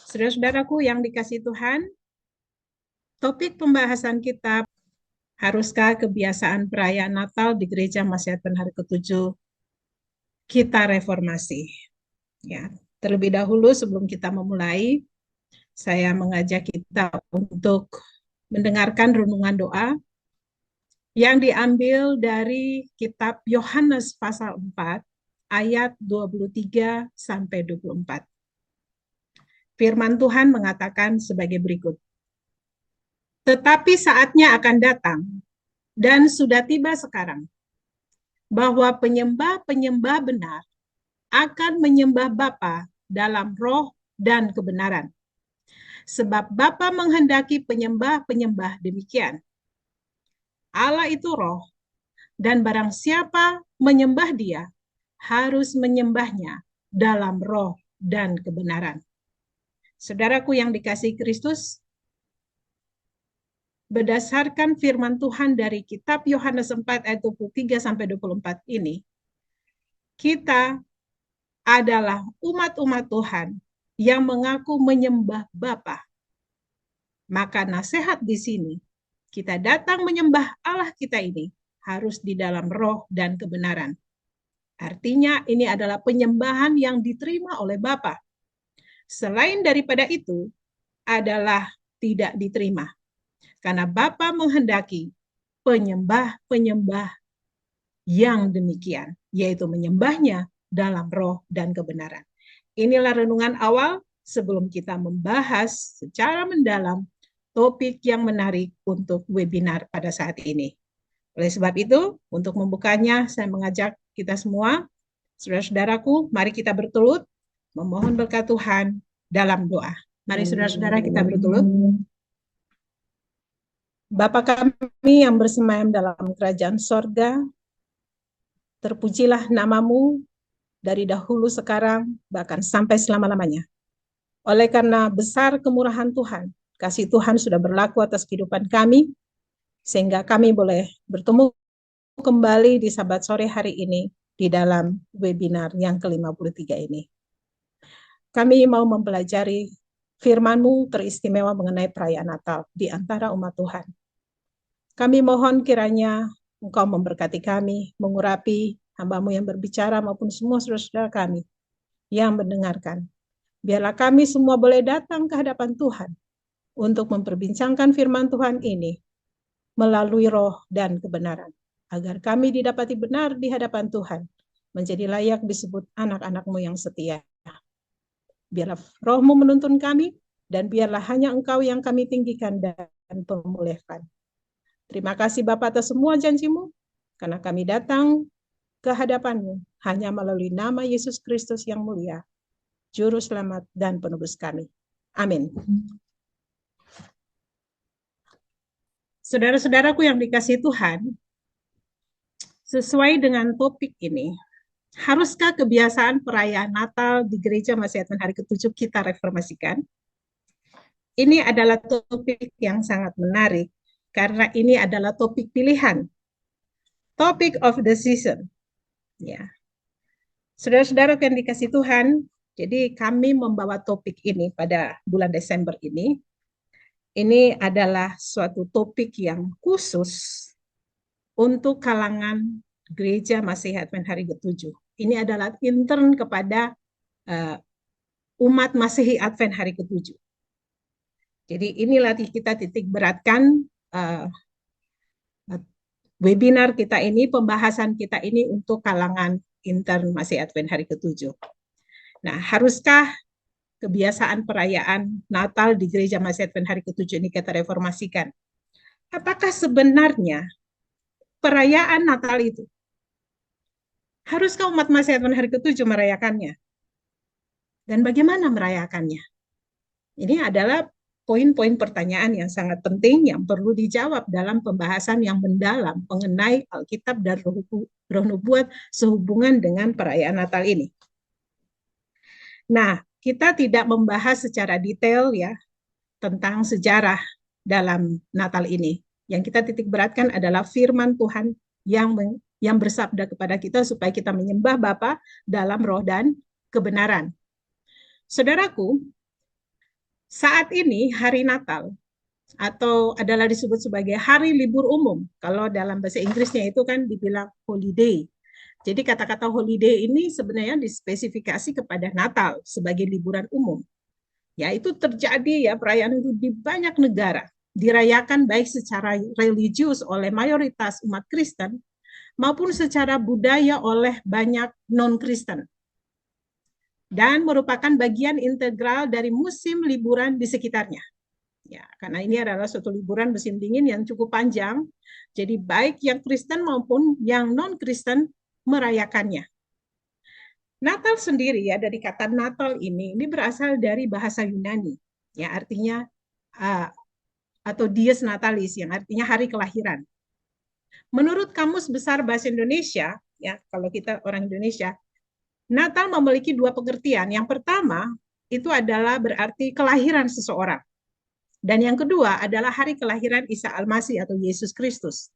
Saudara-saudaraku yang dikasihi Tuhan, topik pembahasan kita, haruskah kebiasaan perayaan Natal di Gereja Masih Advent Hari ke-7 kita reformasi? Ya, terlebih dahulu sebelum kita memulai, saya mengajak kita untuk mendengarkan renungan doa yang diambil dari kitab Yohanes pasal 4 ayat 23 sampai 24. Firman Tuhan mengatakan sebagai berikut. Tetapi saatnya akan datang, dan sudah tiba sekarang, bahwa penyembah-penyembah benar akan menyembah Bapa dalam roh dan kebenaran. Sebab Bapa menghendaki penyembah-penyembah demikian. Allah itu roh, dan barang siapa menyembah Dia, harus menyembahnya dalam roh dan kebenaran. Saudaraku yang dikasihi Kristus, berdasarkan firman Tuhan dari kitab Yohanes 4 ayat 23 sampai 24 ini, kita adalah umat-umat Tuhan yang mengaku menyembah Bapa. Maka nasihat di sini, kita datang menyembah Allah kita ini harus di dalam roh dan kebenaran. Artinya ini adalah penyembahan yang diterima oleh Bapa. Selain daripada itu adalah tidak diterima. Karena Bapa menghendaki penyembah-penyembah yang demikian, yaitu menyembahnya dalam roh dan kebenaran. Inilah renungan awal sebelum kita membahas secara mendalam topik yang menarik untuk webinar pada saat ini. Oleh sebab itu, untuk membukanya, saya mengajak kita semua, saudara-saudaraku, mari kita bertelut, memohon berkat Tuhan dalam doa. Mari saudara-saudara kita bertelut. Bapa kami yang bersemayam dalam kerajaan sorga, terpujilah namamu dari dahulu sekarang, bahkan sampai selama-lamanya. Oleh karena besar kemurahan Tuhan, kasih Tuhan sudah berlaku atas kehidupan kami, sehingga kami boleh bertemu kembali di Sabat sore hari ini di dalam webinar yang ke-53 ini. Kami mau mempelajari firman-Mu teristimewa mengenai perayaan Natal di antara umat Tuhan. Kami mohon kiranya Engkau memberkati kami, mengurapi hamba-Mu yang berbicara maupun semua saudara-saudara kami yang mendengarkan. Biarlah kami semua boleh datang ke hadapan Tuhan untuk memperbincangkan firman Tuhan ini melalui roh dan kebenaran, agar kami didapati benar di hadapan Tuhan, menjadi layak disebut anak-anak-Mu yang setia. Biarlah roh-Mu menuntun kami, dan biarlah hanya Engkau yang kami tinggikan dan pemulihkan. Terima kasih Bapa atas semua janji-Mu, karena kami datang ke hadapan-Mu hanya melalui nama Yesus Kristus yang mulia, Juru Selamat dan Penebus kami. Amin. Saudara-saudaraku yang dikasihi Tuhan, sesuai dengan topik ini, haruskah kebiasaan perayaan Natal di Gereja Masih Advent Hari ke-7 kita reformasikan? Ini adalah topik yang sangat menarik, karena ini adalah topik pilihan, topic of the season. Ya, saudara-saudara yang dikasihi Tuhan, jadi kami membawa topik ini pada bulan Desember ini. Ini adalah suatu topik yang khusus untuk kalangan Gereja Masih Advent Hari ke-7. Ini adalah intern kepada umat Masehi Advent Hari ke-7. Jadi inilah kita titik beratkan webinar kita ini, pembahasan kita ini untuk kalangan intern Masih Advent Hari ke-7. Nah, haruskah kebiasaan perayaan Natal di Gereja Masih Advent Hari ke-7 ini kita reformasikan? Apakah sebenarnya perayaan Natal itu, haruskah umat Masih Advent Hari ke-7 merayakannya? Dan bagaimana merayakannya? Ini adalah poin-poin pertanyaan yang sangat penting yang perlu dijawab dalam pembahasan yang mendalam mengenai Alkitab dan Roh Nubuat sehubungan dengan perayaan Natal ini. Nah, kita tidak membahas secara detail ya tentang sejarah dalam Natal ini. Yang kita titik beratkan adalah firman Tuhan yang bersabda kepada kita supaya kita menyembah Bapa dalam roh dan kebenaran. Saudaraku, Saat ini hari Natal atau adalah disebut sebagai hari libur umum. Kalau dalam bahasa Inggrisnya itu kan dibilang holiday. Jadi kata-kata holiday ini sebenarnya dispesifikasi kepada Natal sebagai liburan umum. Ya, itu terjadi ya perayaan itu di banyak negara. Dirayakan baik secara religius oleh mayoritas umat Kristen maupun secara budaya oleh banyak non-Kristen. Dan merupakan bagian integral dari musim liburan di sekitarnya. Ya, karena ini adalah suatu liburan musim dingin yang cukup panjang, jadi baik yang Kristen maupun yang non-Kristen merayakannya. Natal sendiri ya, dari kata Natal ini berasal dari bahasa Yunani, ya artinya uh, atau dies natalis yang artinya hari kelahiran. Menurut Kamus Besar Bahasa Indonesia, ya kalau kita orang Indonesia, Natal memiliki dua pengertian. Yang pertama itu adalah berarti kelahiran seseorang. Dan yang kedua adalah hari kelahiran Isa Al-Masih atau Yesus Kristus.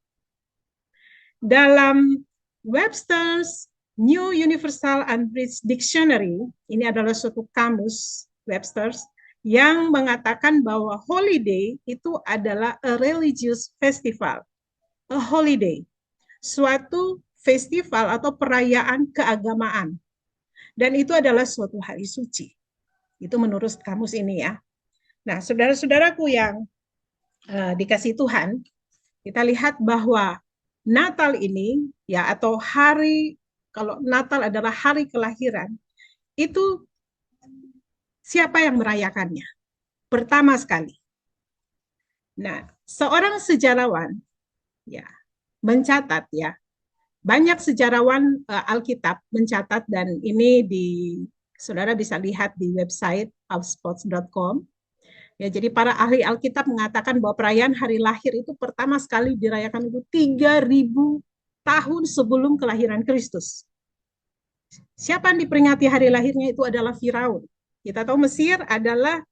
Dalam Webster's New Universal Unabridged Dictionary, ini adalah suatu kamus Webster's, yang mengatakan bahwa holiday itu adalah a religious festival. A holiday, suatu festival atau perayaan keagamaan. Dan itu adalah suatu hari suci. Itu menurut kamus ini ya. Nah, saudara-saudaraku yang dikasih Tuhan, kita lihat bahwa Natal ini ya atau hari, kalau Natal adalah hari kelahiran, itu siapa yang merayakannya? Pertama sekali. Nah, seorang sejarawan ya mencatat ya, banyak sejarawan Alkitab mencatat, dan ini saudara bisa lihat di website outspots.com. Ya, jadi para ahli Alkitab mengatakan bahwa perayaan hari lahir itu pertama sekali dirayakan itu 3.000 tahun sebelum kelahiran Kristus. Siapa yang diperingati hari lahirnya itu adalah Firaun. Kita tahu Mesir adalah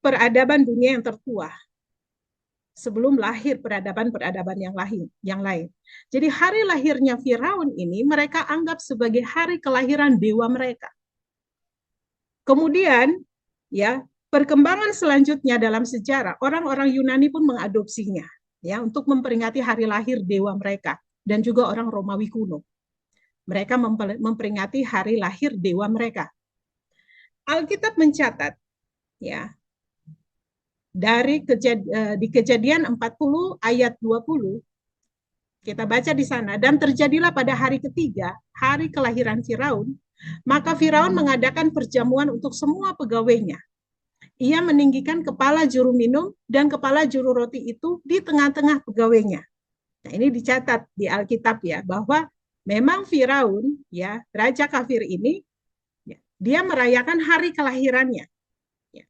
peradaban dunia yang tertua. Sebelum lahir peradaban-peradaban yang lain. Jadi hari lahirnya Firaun ini mereka anggap sebagai hari kelahiran dewa mereka. Kemudian ya, perkembangan selanjutnya dalam sejarah, orang-orang Yunani pun mengadopsinya ya untuk memperingati hari lahir dewa mereka, dan juga orang Romawi kuno. Mereka memperingati hari lahir dewa mereka. Alkitab mencatat ya di Kejadian 40 ayat 20, kita baca di sana, dan terjadilah pada hari ketiga, hari kelahiran Firaun, maka Firaun mengadakan perjamuan untuk semua pegawainya. Ia meninggikan kepala juru minum dan kepala juru roti itu di tengah-tengah pegawainya. Nah, ini dicatat di Alkitab ya, bahwa memang Firaun ya, raja kafir ini ya, dia merayakan hari kelahirannya. Ya.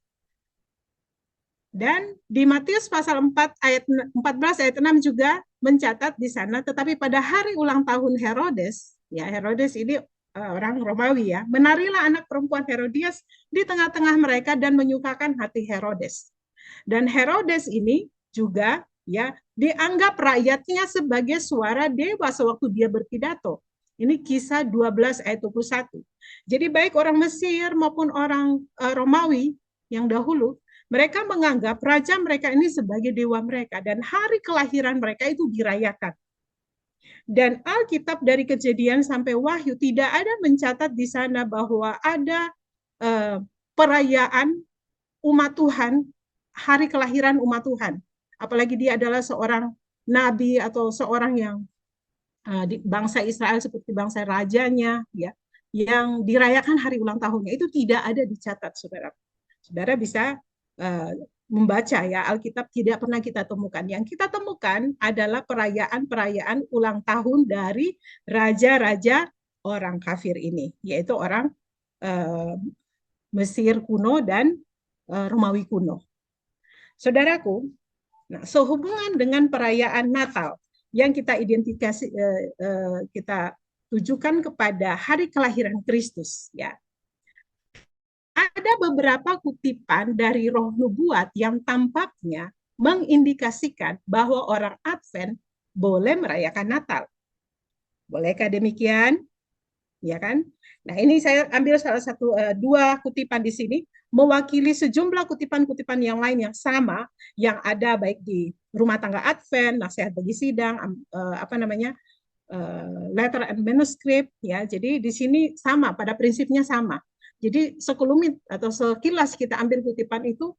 Dan di Matius pasal 4 ayat 14 ayat 6 juga mencatat di sana, tetapi pada hari ulang tahun Herodes, ya Herodes ini orang Romawi ya, menarilah anak perempuan Herodias di tengah-tengah mereka dan menyukakan hati Herodes. Dan Herodes ini juga ya dianggap rakyatnya sebagai suara dewa sewaktu dia berpidato. Ini Kisah 12 ayat 21. Jadi baik orang Mesir maupun orang Romawi yang dahulu, mereka menganggap raja mereka ini sebagai dewa mereka, dan hari kelahiran mereka itu dirayakan. Dan Alkitab dari Kejadian sampai Wahyu tidak ada mencatat di sana bahwa ada perayaan umat Tuhan, hari kelahiran umat Tuhan. Apalagi dia adalah seorang nabi atau seorang yang di bangsa Israel seperti bangsa rajanya, ya, yang dirayakan hari ulang tahunnya, itu tidak ada dicatat, saudara. Saudara bisa membaca ya, Alkitab tidak pernah kita temukan. Yang kita temukan adalah perayaan-perayaan ulang tahun dari raja-raja orang kafir ini, yaitu orang Mesir kuno dan Romawi kuno. Saudaraku, nah, sehubungan dengan perayaan Natal yang kita identifikasi, kita tujukan kepada hari kelahiran Kristus, ya. Ada beberapa kutipan dari Roh Nubuat yang tampaknya mengindikasikan bahwa orang Advent boleh merayakan Natal. Bolehkah demikian? Ya kan? Nah, ini saya ambil salah satu dua kutipan di sini. mewakili sejumlah kutipan-kutipan yang lain yang sama yang ada baik di Rumah Tangga Advent, Nasihat bagi Sidang, letter and manuscript, ya. Jadi di sini sama, pada prinsipnya sama. Jadi sekelumit atau sekilas kita ambil kutipan itu,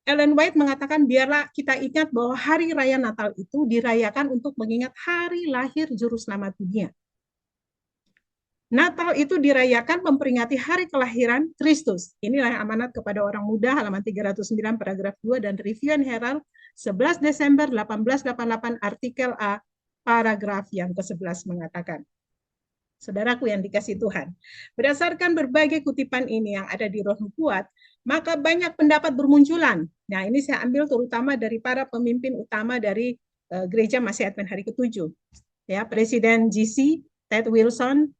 Ellen White mengatakan biarlah kita ingat bahwa hari raya Natal itu dirayakan untuk mengingat hari lahir Juru Selamat dunia. Natal itu dirayakan memperingati hari kelahiran Kristus. Inilah yang amanat kepada orang muda, halaman 309 paragraf 2 dan Review and Herald 11 Desember 1888 artikel A paragraf yang ke-11 mengatakan. Saudaraku yang dikasihi Tuhan, berdasarkan berbagai kutipan ini yang ada di Roh Nubuat, maka banyak pendapat bermunculan. Nah, ini saya ambil terutama dari para pemimpin utama dari Gereja Masih Advent Hari ke-7. Ya, Presiden GC Ted Wilson,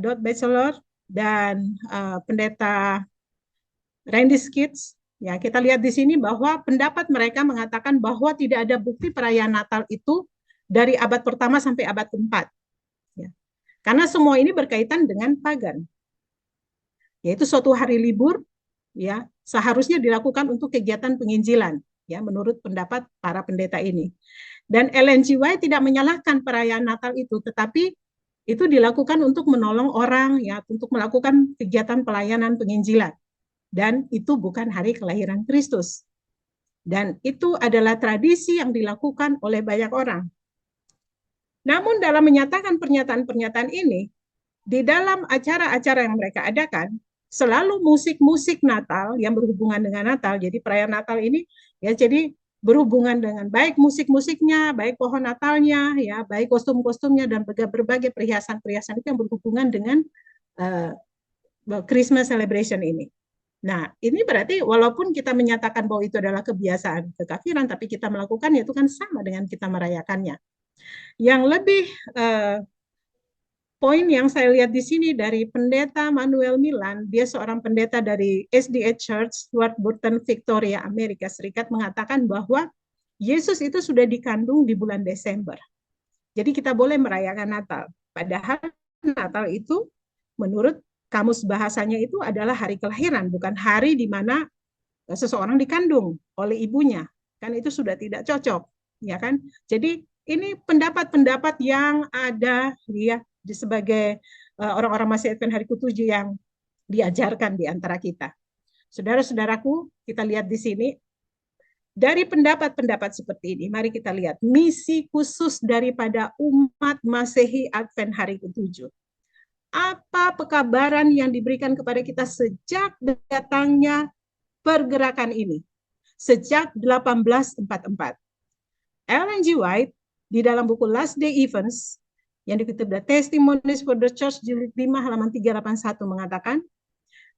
Dot Batchelor, dan Pendeta Randy Skidz. Ya, kita lihat di sini bahwa pendapat mereka mengatakan bahwa tidak ada bukti perayaan Natal itu dari abad pertama sampai abad keempat. Ya. Karena semua ini berkaitan dengan pagan. Yaitu suatu hari libur, ya, seharusnya dilakukan untuk kegiatan penginjilan, ya, menurut pendapat para pendeta ini. Dan Ellen G. White tidak menyalahkan perayaan Natal itu, tetapi itu dilakukan untuk menolong orang, ya, untuk melakukan kegiatan pelayanan penginjilan. Dan itu bukan hari kelahiran Kristus. Dan itu adalah tradisi yang dilakukan oleh banyak orang. Namun dalam menyatakan pernyataan-pernyataan ini, di dalam acara-acara yang mereka adakan, selalu musik-musik Natal yang berhubungan dengan Natal. Jadi perayaan Natal ini, ya, jadi berhubungan dengan baik musik-musiknya, baik pohon Natalnya, ya, baik kostum-kostumnya, dan berbagai perhiasan-perhiasan itu yang berhubungan dengan Christmas celebration ini. Nah, ini berarti walaupun kita menyatakan bahwa itu adalah kebiasaan kekafiran, tapi kita melakukannya itu kan sama dengan kita merayakannya. Yang lebih poin yang saya lihat di sini dari Pendeta Manuel Milan, dia seorang pendeta dari SDA Church, Stuart Burton, Victoria, Amerika Serikat, mengatakan bahwa Yesus itu sudah dikandung di bulan Desember. Jadi kita boleh merayakan Natal. Padahal Natal itu menurut kamus bahasanya itu adalah hari kelahiran, bukan hari di mana seseorang dikandung oleh ibunya. Kan itu sudah tidak cocok, ya kan? Jadi ini pendapat-pendapat yang ada, ya, sebagai orang-orang Masih Advent Hari ke-7 yang diajarkan di antara kita. Saudara-saudaraku, kita lihat di sini, dari pendapat-pendapat seperti ini, mari kita lihat misi khusus daripada umat Masehi Advent Hari ke-7. Apa pekabaran yang diberikan kepada kita sejak datangnya pergerakan ini? Sejak 1844. Ellen G. White di dalam buku Last Day Events yang dikutip dari Testimonies for the Church jilid 5 halaman 381 mengatakan,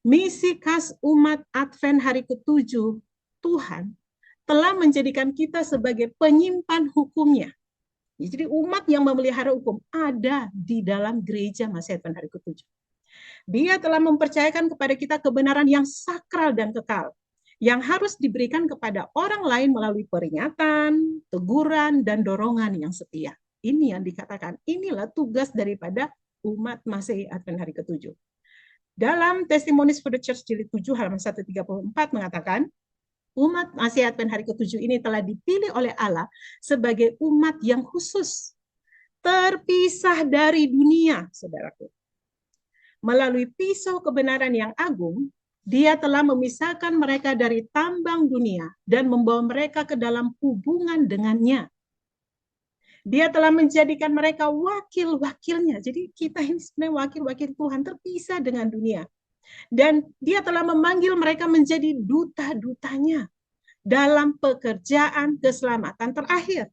misi khas umat Advent Hari ke-7 Tuhan telah menjadikan kita sebagai penyimpan hukumnya. Jadi umat yang memelihara hukum ada di dalam gereja Masih Advent Hari ke-7. Dia telah mempercayakan kepada kita kebenaran yang sakral dan kekal, yang harus diberikan kepada orang lain melalui peringatan, teguran, dan dorongan yang setia. Ini yang dikatakan, inilah tugas daripada umat Masehi Advent Hari ke-7. Dalam Testimonies for the Church jilid 7 halaman 134 mengatakan, umat Masehi Advent Hari ke-7 ini telah dipilih oleh Allah sebagai umat yang khusus, terpisah dari dunia, saudaraku. Melalui pisau kebenaran yang agung, Dia telah memisahkan mereka dari tambang dunia dan membawa mereka ke dalam hubungan dengannya. Dia telah menjadikan mereka wakil-wakilnya. Jadi kita ini sebenarnya wakil-wakil Tuhan, terpisah dengan dunia. Dan dia telah memanggil mereka menjadi duta-dutanya dalam pekerjaan keselamatan terakhir.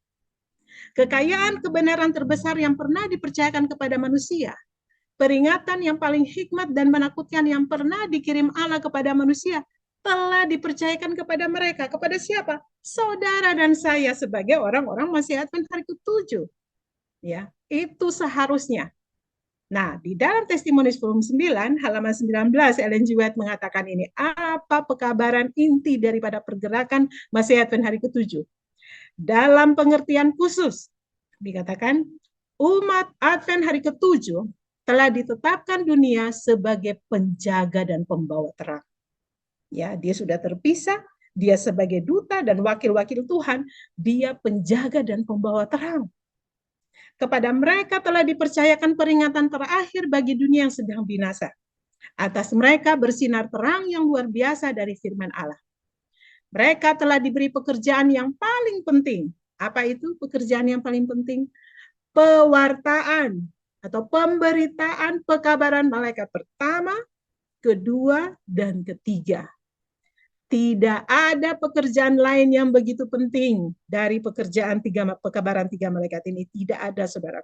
Kekayaan kebenaran terbesar yang pernah dipercayakan kepada manusia, peringatan yang paling hikmat dan menakutkan yang pernah dikirim Allah kepada manusia telah dipercayakan kepada mereka. Kepada siapa? Saudara dan saya sebagai orang-orang Masih Advent Hari ke-7. Ya, itu seharusnya. Nah, di dalam Testimonies volume 9 halaman 19 Ellen G. White mengatakan ini, apa pekabaran inti daripada pergerakan Masih Advent Hari ke-7? Dalam pengertian khusus dikatakan umat Advent Hari ke-7 telah ditetapkan dunia sebagai penjaga dan pembawa terang. Ya, dia sudah terpisah, dia sebagai duta dan wakil-wakil Tuhan, dia penjaga dan pembawa terang. Kepada mereka telah dipercayakan peringatan terakhir bagi dunia yang sedang binasa. Atas mereka bersinar terang yang luar biasa dari firman Allah. Mereka telah diberi pekerjaan yang paling penting. Apa itu pekerjaan yang paling penting? Pewartaan atau pemberitaan pekabaran malaikat pertama, kedua, dan ketiga. Tidak ada pekerjaan lain yang begitu penting dari pekerjaan pekabaran tiga malaikat ini. Tidak ada, saudara.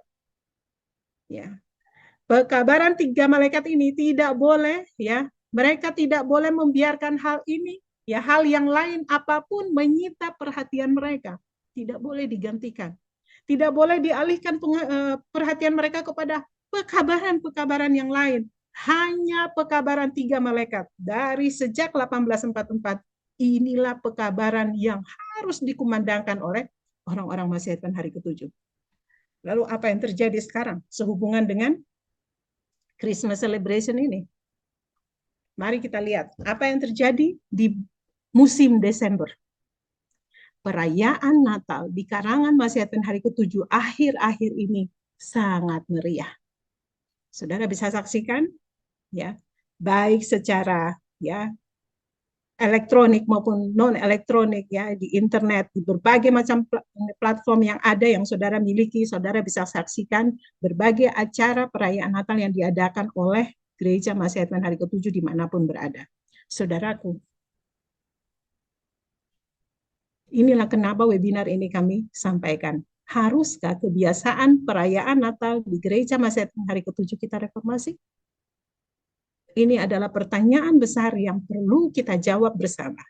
Ya, pekabaran tiga malaikat ini tidak boleh, ya, mereka tidak boleh membiarkan hal ini, ya, hal yang lain apapun menyita perhatian mereka. Tidak boleh digantikan. Tidak boleh dialihkan perhatian mereka kepada pekabaran-pekabaran yang lain. Hanya pekabaran tiga malaikat. Dari sejak 1844, inilah pekabaran yang harus dikumandangkan oleh orang-orang Masihatan hari ke-7. Lalu apa yang terjadi sekarang sehubungan dengan Christmas celebration ini? Mari kita lihat apa yang terjadi di musim Desember. Perayaan Natal di karangan Masihatan hari ke-7 akhir-akhir ini sangat meriah. Saudara bisa saksikan, ya, baik secara, ya, elektronik maupun non elektronik, ya, di internet, di berbagai macam platform yang ada yang saudara miliki, saudara bisa saksikan berbagai acara perayaan Natal yang diadakan oleh Gereja Masihatan hari ke-7 dimanapun berada. Saudaraku, inilah kenapa webinar ini kami sampaikan. Haruskah kebiasaan perayaan Natal di Gereja Masihatan hari ke-7 kita reformasi? Ini adalah pertanyaan besar yang perlu kita jawab bersama.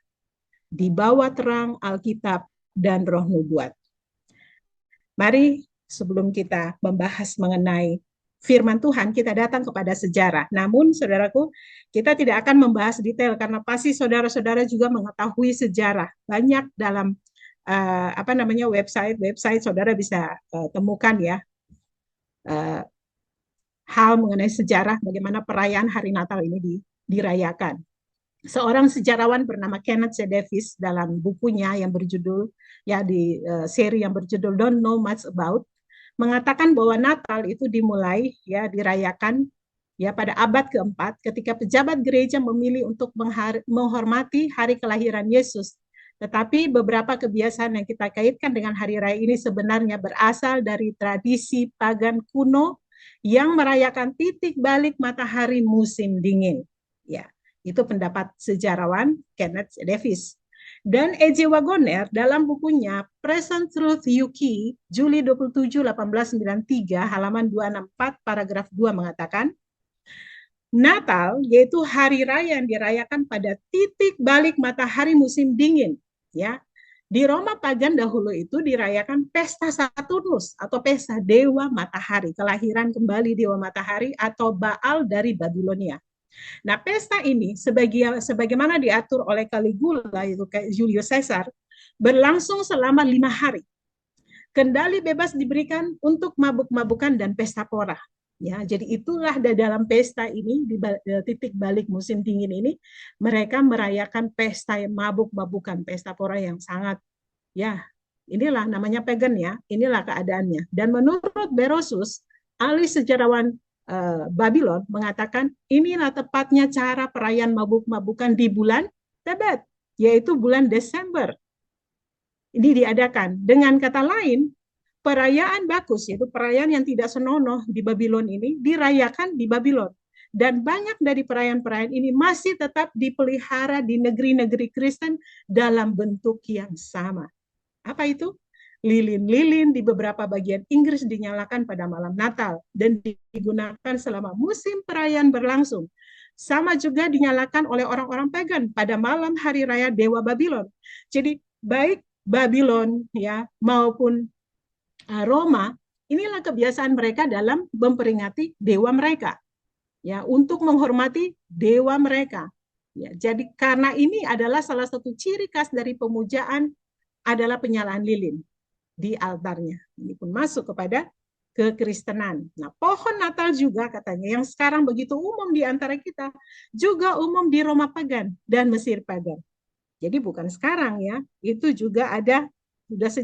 Di bawah terang Alkitab dan Roh Nubuat. Mari sebelum kita membahas mengenai firman Tuhan, kita datang kepada sejarah. Namun, saudaraku, kita tidak akan membahas detail karena pasti saudara-saudara juga mengetahui sejarah. Banyak dalam website saudara bisa temukan, ya, hal mengenai sejarah bagaimana perayaan hari Natal ini dirayakan. Seorang sejarawan bernama Kenneth C. Davis dalam bukunya yang berjudul, ya, di seri yang berjudul Don't Know Much About, mengatakan bahwa Natal itu dimulai, ya, dirayakan, ya, pada abad keempat ketika pejabat gereja memilih untuk menghormati hari kelahiran Yesus. Tetapi beberapa kebiasaan yang kita kaitkan dengan hari raya ini sebenarnya berasal dari tradisi pagan kuno yang merayakan titik balik matahari musim dingin. Ya, itu pendapat sejarawan Kenneth Davis. Dan E.J. Wagoner dalam bukunya Present Truth UK, Juli 27, 1893, halaman 264, paragraf 2 mengatakan, Natal yaitu hari raya yang dirayakan pada titik balik matahari musim dingin. Ya, di Roma pagan dahulu itu dirayakan pesta Saturnus atau pesta dewa matahari, kelahiran kembali dewa matahari atau Baal dari Babilonia. Nah, pesta ini sebagaimana diatur oleh Caligula, itu Julius Caesar, berlangsung selama 5 hari. Kendali bebas diberikan untuk mabuk-mabukan dan pesta pora. Ya, jadi itulah dalam pesta ini, di titik balik musim dingin ini, mereka merayakan pesta yang mabuk-mabukan, pesta pora yang sangat, ya, inilah namanya pagan, ya, inilah keadaannya. Dan menurut Berosus, ahli sejarawan Babylon, mengatakan inilah tepatnya cara perayaan mabuk-mabukan di bulan Tebet, yaitu bulan Desember. Ini diadakan. Dengan kata lain, perayaan Bakus, yaitu perayaan yang tidak senonoh di Babylon ini, dirayakan di Babylon. Dan banyak dari perayaan-perayaan ini masih tetap dipelihara di negeri-negeri Kristen dalam bentuk yang sama. Apa itu? Lilin-lilin di beberapa bagian Inggris dinyalakan pada malam Natal dan digunakan selama musim perayaan berlangsung. Sama juga dinyalakan oleh orang-orang pagan pada malam hari raya Dewa Babylon. Jadi baik Babylon, ya, maupun Roma, inilah kebiasaan mereka dalam memperingati dewa mereka, ya, untuk menghormati dewa mereka. Ya, jadi karena ini adalah salah satu ciri khas dari pemujaan adalah penyalaan lilin di altarnya. Ini pun masuk kepada kekristenan. Nah, pohon Natal juga katanya yang sekarang begitu umum di antara kita, juga umum di Roma pagan dan Mesir pagan. Jadi bukan sekarang ya, itu juga ada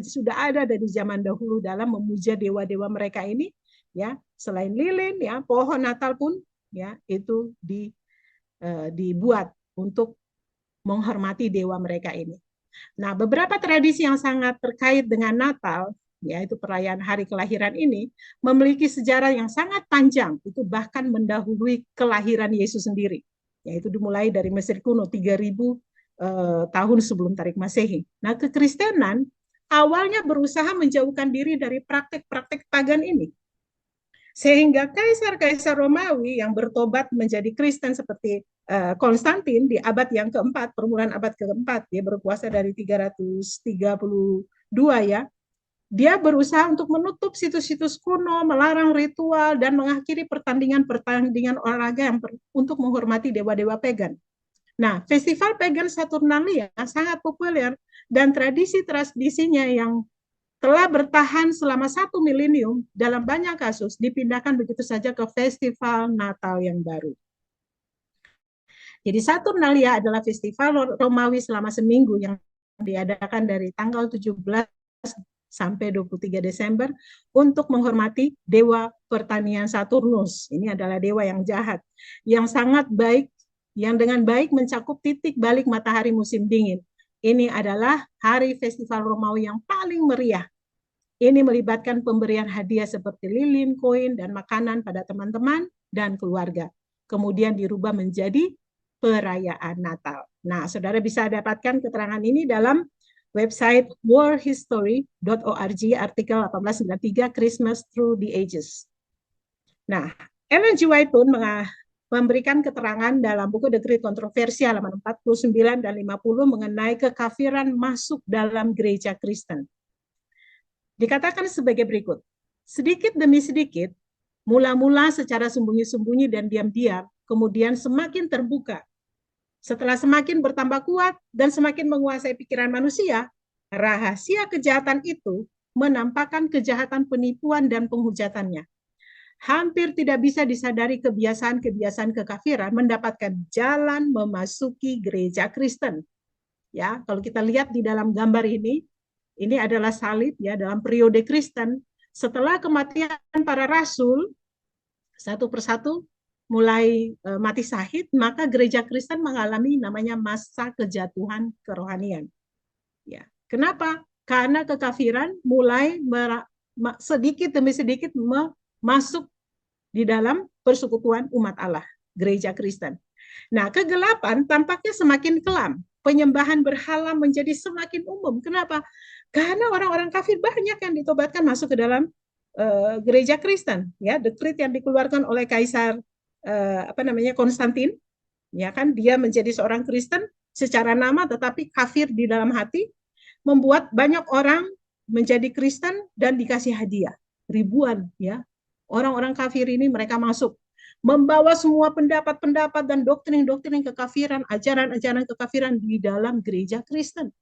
sudah ada dari zaman dahulu dalam memuja dewa-dewa mereka ini ya. Selain lilin ya, pohon Natal pun ya itu dibuat untuk menghormati dewa mereka ini. Nah, beberapa tradisi yang sangat terkait dengan Natal, yaitu perayaan hari kelahiran ini, memiliki sejarah yang sangat panjang, itu bahkan mendahului kelahiran Yesus sendiri, yaitu dimulai dari Mesir kuno 3000 tahun sebelum tarik Masehi. Nah, kekristenan awalnya berusaha menjauhkan diri dari praktek-praktek pagan ini. Sehingga kaisar-kaisar Romawi yang bertobat menjadi Kristen seperti Konstantin di abad yang keempat, permulaan abad keempat, dia berkuasa dari 332 ya. Dia berusaha untuk menutup situs-situs kuno, melarang ritual, dan mengakhiri pertandingan-pertandingan olahraga yang untuk menghormati dewa-dewa pagan. Nah, festival pagan Saturnalia sangat populer dan tradisi-tradisinya yang telah bertahan selama 1 milenium dalam banyak kasus dipindahkan begitu saja ke festival Natal yang baru. Jadi Saturnalia adalah festival Romawi selama seminggu yang diadakan dari tanggal 17 sampai 23 Desember untuk menghormati dewa pertanian Saturnus. Ini adalah dewa yang jahat, yang sangat baik, yang dengan baik mencakup titik balik matahari musim dingin. Ini adalah hari festival Romawi yang paling meriah. Ini melibatkan pemberian hadiah seperti lilin, koin, dan makanan pada teman-teman dan keluarga. Kemudian dirubah menjadi perayaan Natal. Nah, saudara bisa dapatkan keterangan ini dalam website worldhistory.org, artikel 1893, Christmas Through the Ages. Nah, Ellen G. White pun memberikan keterangan dalam buku The Great Controversy halaman 49 dan 50 mengenai kekafiran masuk dalam gereja Kristen. Dikatakan sebagai berikut, sedikit demi sedikit, mula-mula secara sembunyi-sembunyi dan diam-diam, kemudian semakin terbuka. Setelah semakin bertambah kuat dan semakin menguasai pikiran manusia, rahasia kejahatan itu menampakkan kejahatan penipuan dan penghujatannya. Hampir tidak bisa disadari kebiasaan-kebiasaan kekafiran mendapatkan jalan memasuki gereja Kristen. Ya, kalau kita lihat di dalam gambar ini adalah salib ya dalam periode Kristen. Setelah kematian para rasul satu persatu mulai mati syahid, maka gereja Kristen mengalami namanya masa kejatuhan kerohanian. Ya, kenapa? Karena kekafiran mulai sedikit demi sedikit masuk di dalam persekutuan umat Allah, gereja Kristen. Nah, kegelapan tampaknya semakin kelam. Penyembahan berhala menjadi semakin umum. Kenapa? Karena orang-orang kafir banyak yang ditobatkan masuk ke dalam gereja Kristen. Ya, dekret yang dikeluarkan oleh Kaisar Konstantin, ya kan, dia menjadi seorang Kristen secara nama tetapi kafir di dalam hati, membuat banyak orang menjadi Kristen dan dikasih hadiah ribuan. Ya, orang-orang kafir ini mereka masuk membawa semua pendapat-pendapat dan doktrin-doktrin kekafiran, ajaran-ajaran kekafiran di dalam gereja Kristen.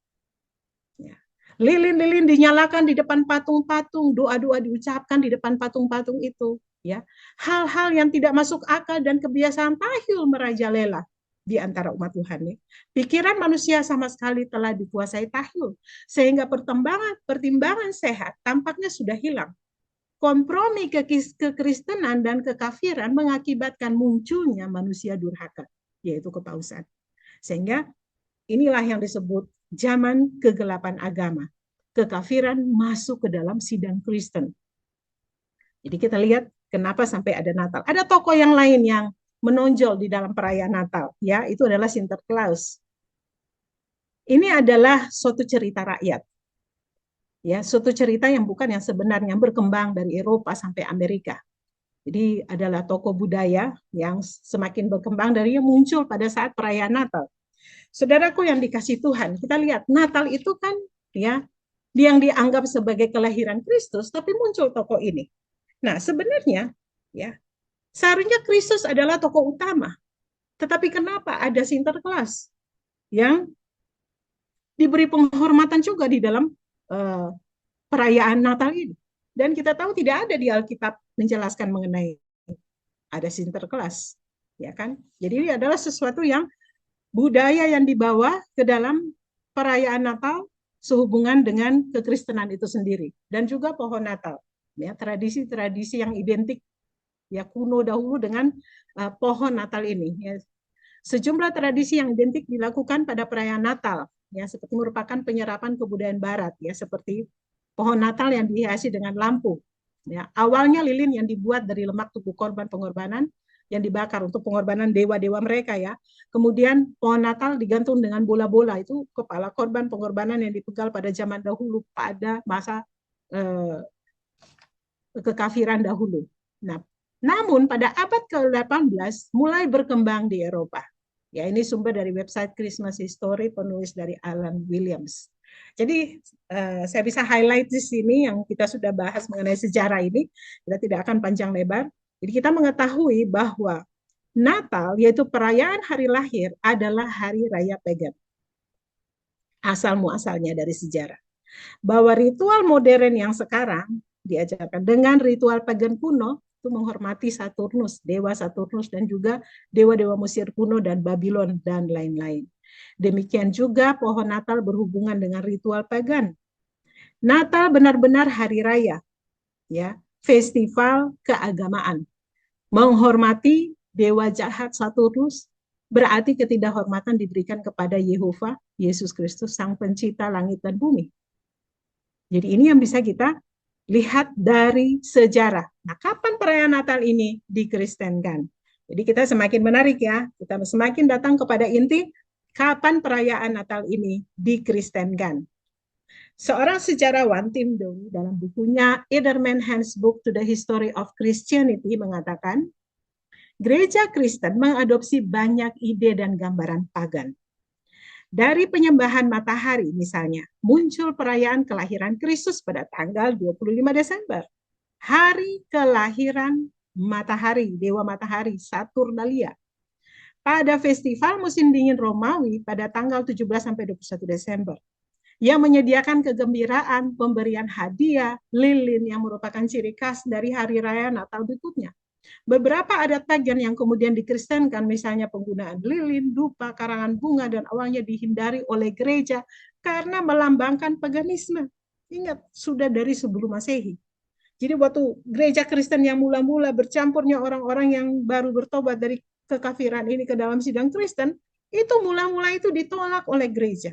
Ya. Lilin-lilin dinyalakan di depan patung-patung, doa-doa diucapkan di depan patung-patung itu. Ya, hal-hal yang tidak masuk akal dan kebiasaan tahyul merajalela di antara umat Tuhan. Ya. Pikiran manusia sama sekali telah dikuasai tahyul, sehingga pertimbangan sehat tampaknya sudah hilang. Kompromi kekristenan dan kekafiran mengakibatkan munculnya manusia durhaka, yaitu kepausan. Sehingga inilah yang disebut zaman kegelapan agama. Kekafiran masuk ke dalam sidang Kristen. Jadi kita lihat kenapa sampai ada Natal. Ada tokoh yang lain yang menonjol di dalam perayaan Natal, ya, itu adalah Sinterklaas. Ini adalah suatu cerita rakyat. Ya, suatu cerita yang bukan yang sebenarnya berkembang dari Eropa sampai Amerika. Jadi adalah tokoh budaya yang semakin berkembang dari yang muncul pada saat perayaan Natal. Saudaraku yang dikasih Tuhan, kita lihat Natal itu kan ya yang dianggap sebagai kelahiran Kristus, tapi muncul tokoh ini. Nah, sebenarnya ya seharusnya Kristus adalah tokoh utama. Tetapi kenapa ada Sinterklaas yang diberi penghormatan juga di dalam perayaan Natal ini? Dan kita tahu tidak ada di Alkitab menjelaskan mengenai ada Sinterklas, ya kan? Jadi ini adalah sesuatu yang budaya yang dibawa ke dalam perayaan Natal sehubungan dengan kekristenan itu sendiri, dan juga pohon Natal, ya, tradisi-tradisi yang identik ya kuno dahulu dengan pohon Natal ini. Ya. Sejumlah tradisi yang identik dilakukan pada perayaan Natal, ya, seperti merupakan penyerapan kebudayaan Barat, ya, seperti pohon Natal yang dihiasi dengan lampu. Ya, awalnya lilin yang dibuat dari lemak tubuh korban pengorbanan yang dibakar untuk pengorbanan dewa-dewa mereka, ya. Kemudian pohon Natal digantung dengan bola-bola, itu kepala korban pengorbanan yang dipegal pada zaman dahulu pada masa kekafiran dahulu. Nah, namun pada abad ke-18 mulai berkembang di Eropa. Ya, ini sumber dari website Christmas History, penulis dari Alan Williams. Jadi saya bisa highlight di sini yang kita sudah bahas mengenai sejarah ini. Kita tidak akan panjang lebar. Jadi kita mengetahui bahwa Natal, yaitu perayaan hari lahir, adalah hari raya pagan. Asal muasalnya dari sejarah. Bahwa ritual modern yang sekarang diajarkan dengan ritual pagan kuno itu menghormati Saturnus, dewa Saturnus, dan juga dewa-dewa Mesir kuno dan Babylon dan lain-lain. Demikian juga pohon Natal berhubungan dengan ritual pagan. Natal benar-benar hari raya, ya, festival keagamaan. Menghormati dewa jahat Saturnus berarti ketidakhormatan diberikan kepada Yehova, Yesus Kristus, Sang Pencipta langit dan bumi. Jadi ini yang bisa kita lihat dari sejarah. Nah, kapan perayaan Natal ini dikristenkan? Jadi kita semakin menarik ya, kita semakin datang kepada inti kapan perayaan Natal ini dikristenkan. Seorang sejarawan, Tim Dowie, dalam bukunya Edelman Handbook to the History of Christianity mengatakan, gereja Kristen mengadopsi banyak ide dan gambaran pagan. Dari penyembahan matahari misalnya, muncul perayaan kelahiran Kristus pada tanggal 25 Desember. Hari kelahiran matahari, dewa matahari, Saturnalia. Pada festival musim dingin Romawi pada tanggal 17 sampai 21 Desember. Yang menyediakan kegembiraan, pemberian hadiah, lilin yang merupakan ciri khas dari hari raya Natal berikutnya. Beberapa adat pagan yang kemudian dikristenkan, misalnya penggunaan lilin, dupa, karangan bunga, dan awalnya dihindari oleh gereja karena melambangkan paganisme. Ingat, sudah dari sebelum Masehi. Jadi waktu gereja Kristen yang mula-mula bercampurnya orang-orang yang baru bertobat dari kekafiran ini ke dalam sidang Kristen, itu mula-mula itu ditolak oleh gereja.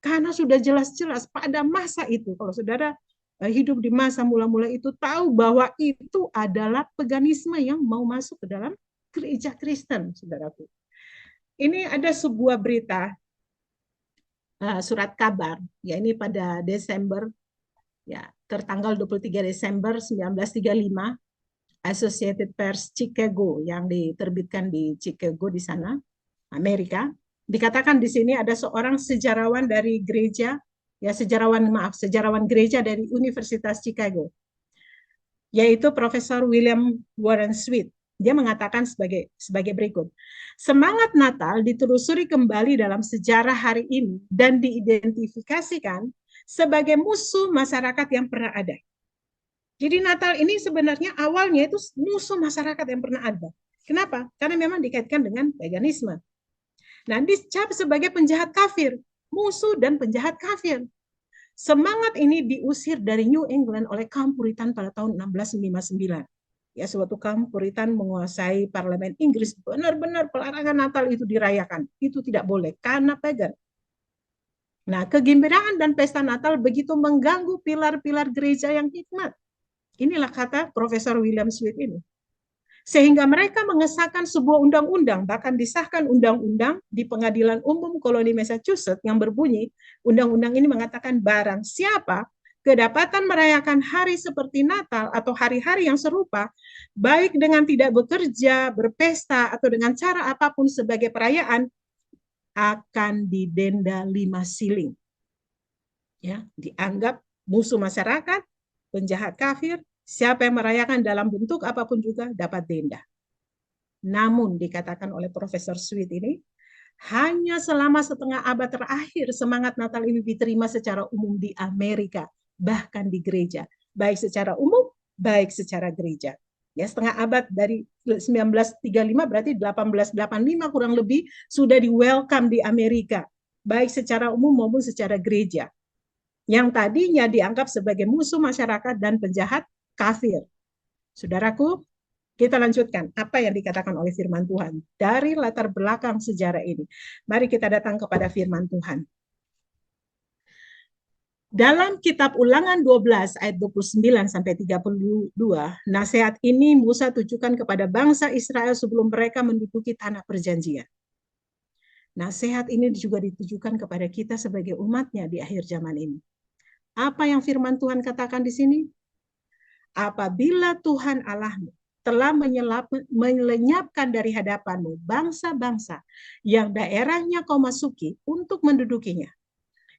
Karena sudah jelas-jelas pada masa itu, kalau saudara hidup di masa mula-mula itu tahu bahwa itu adalah paganisme yang mau masuk ke dalam gereja Kristen, saudaraku. Ini ada sebuah berita surat kabar, ya ini pada Desember, ya tertanggal 23 Desember 1935, Associated Press Chicago yang diterbitkan di Chicago di sana, Amerika. Dikatakan di sini ada seorang sejarawan dari gereja, ya sejarawan gereja dari Universitas Chicago, yaitu Profesor William Warren Sweet. Dia mengatakan sebagai berikut. Semangat Natal ditelusuri kembali dalam sejarah hari ini dan diidentifikasikan sebagai musuh masyarakat yang pernah ada. Jadi Natal ini sebenarnya awalnya itu musuh masyarakat yang pernah ada. Kenapa? Karena memang dikaitkan dengan paganisme. Nah, dicap sebagai penjahat kafir, musuh dan penjahat kafir. Semangat ini diusir dari New England oleh kaum Puritan pada tahun 1659. Ya, suatu kaum Puritan menguasai parlemen Inggris, benar-benar pelarangan Natal itu dirayakan. Itu tidak boleh karena pagan. Nah, kegembiraan dan pesta Natal begitu mengganggu pilar-pilar gereja yang hikmat. Inilah kata Profesor William Sweet ini. Sehingga mereka mengesahkan sebuah undang-undang, bahkan disahkan undang-undang di Pengadilan Umum Koloni Massachusetts yang berbunyi, undang-undang ini mengatakan barang siapa kedapatan merayakan hari seperti Natal atau hari-hari yang serupa, baik dengan tidak bekerja, berpesta, atau dengan cara apapun sebagai perayaan, akan didenda 5 siling. Ya, dianggap musuh masyarakat, penjahat kafir, siapa yang merayakan dalam bentuk apapun juga dapat denda. Namun dikatakan oleh Profesor Sweet ini, hanya selama setengah abad terakhir semangat Natal ini diterima secara umum di Amerika, bahkan di gereja. baik secara umum, baik secara gereja. Ya, setengah abad dari 1935 berarti 1885 kurang lebih sudah di welcome di Amerika, baik secara umum maupun secara gereja. Yang tadinya dianggap sebagai musuh masyarakat dan penjahat kafir. Saudaraku, kita lanjutkan apa yang dikatakan oleh firman Tuhan dari latar belakang sejarah ini. Mari kita datang kepada firman Tuhan. Dalam kitab Ulangan 12 ayat 29 sampai 32, nasihat ini Musa tujukan kepada bangsa Israel sebelum mereka menduduki tanah perjanjian. Nasihat ini juga ditujukan kepada kita sebagai umatnya di akhir zaman ini. Apa yang firman Tuhan katakan di sini? Apabila Tuhan Allahmu telah melenyapkan dari hadapanmu bangsa-bangsa yang daerahnya kau masuki untuk mendudukinya.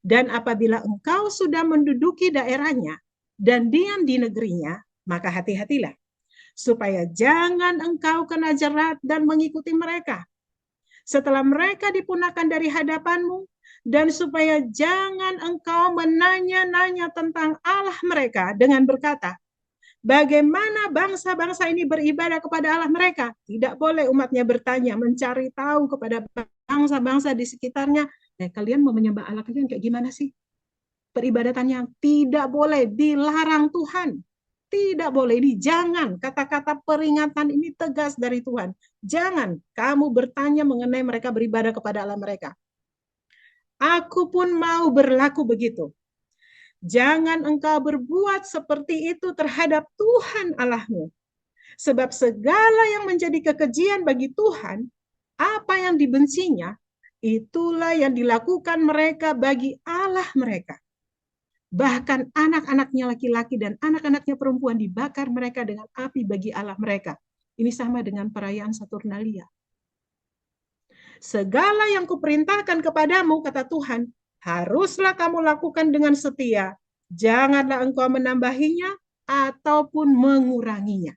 Dan apabila engkau sudah menduduki daerahnya dan diam di negerinya, maka hati-hatilah, supaya jangan engkau kena jerat dan mengikuti mereka. Setelah mereka dipunahkan dari hadapanmu, dan supaya jangan engkau menanya-nanya tentang Allah mereka dengan berkata, bagaimana bangsa-bangsa ini beribadah kepada Allah mereka? Tidak boleh umatnya bertanya, mencari tahu kepada bangsa-bangsa di sekitarnya, kalian mau menyembah Allah kalian kayak gimana sih? Peribadatannya tidak boleh, dilarang Tuhan. Tidak boleh, ini jangan. Kata-kata peringatan ini tegas dari Tuhan. Jangan kamu bertanya mengenai mereka beribadah kepada Allah mereka. Aku pun mau berlaku begitu. Jangan engkau berbuat seperti itu terhadap Tuhan Allahmu. Sebab segala yang menjadi kekejian bagi Tuhan, apa yang dibencinya, itulah yang dilakukan mereka bagi Allah mereka. Bahkan anak-anaknya laki-laki dan anak-anaknya perempuan dibakar mereka dengan api bagi Allah mereka. Ini sama dengan perayaan Saturnalia. Segala yang kuperintahkan kepadamu, kata Tuhan, haruslah kamu lakukan dengan setia. Janganlah engkau menambahinya ataupun menguranginya.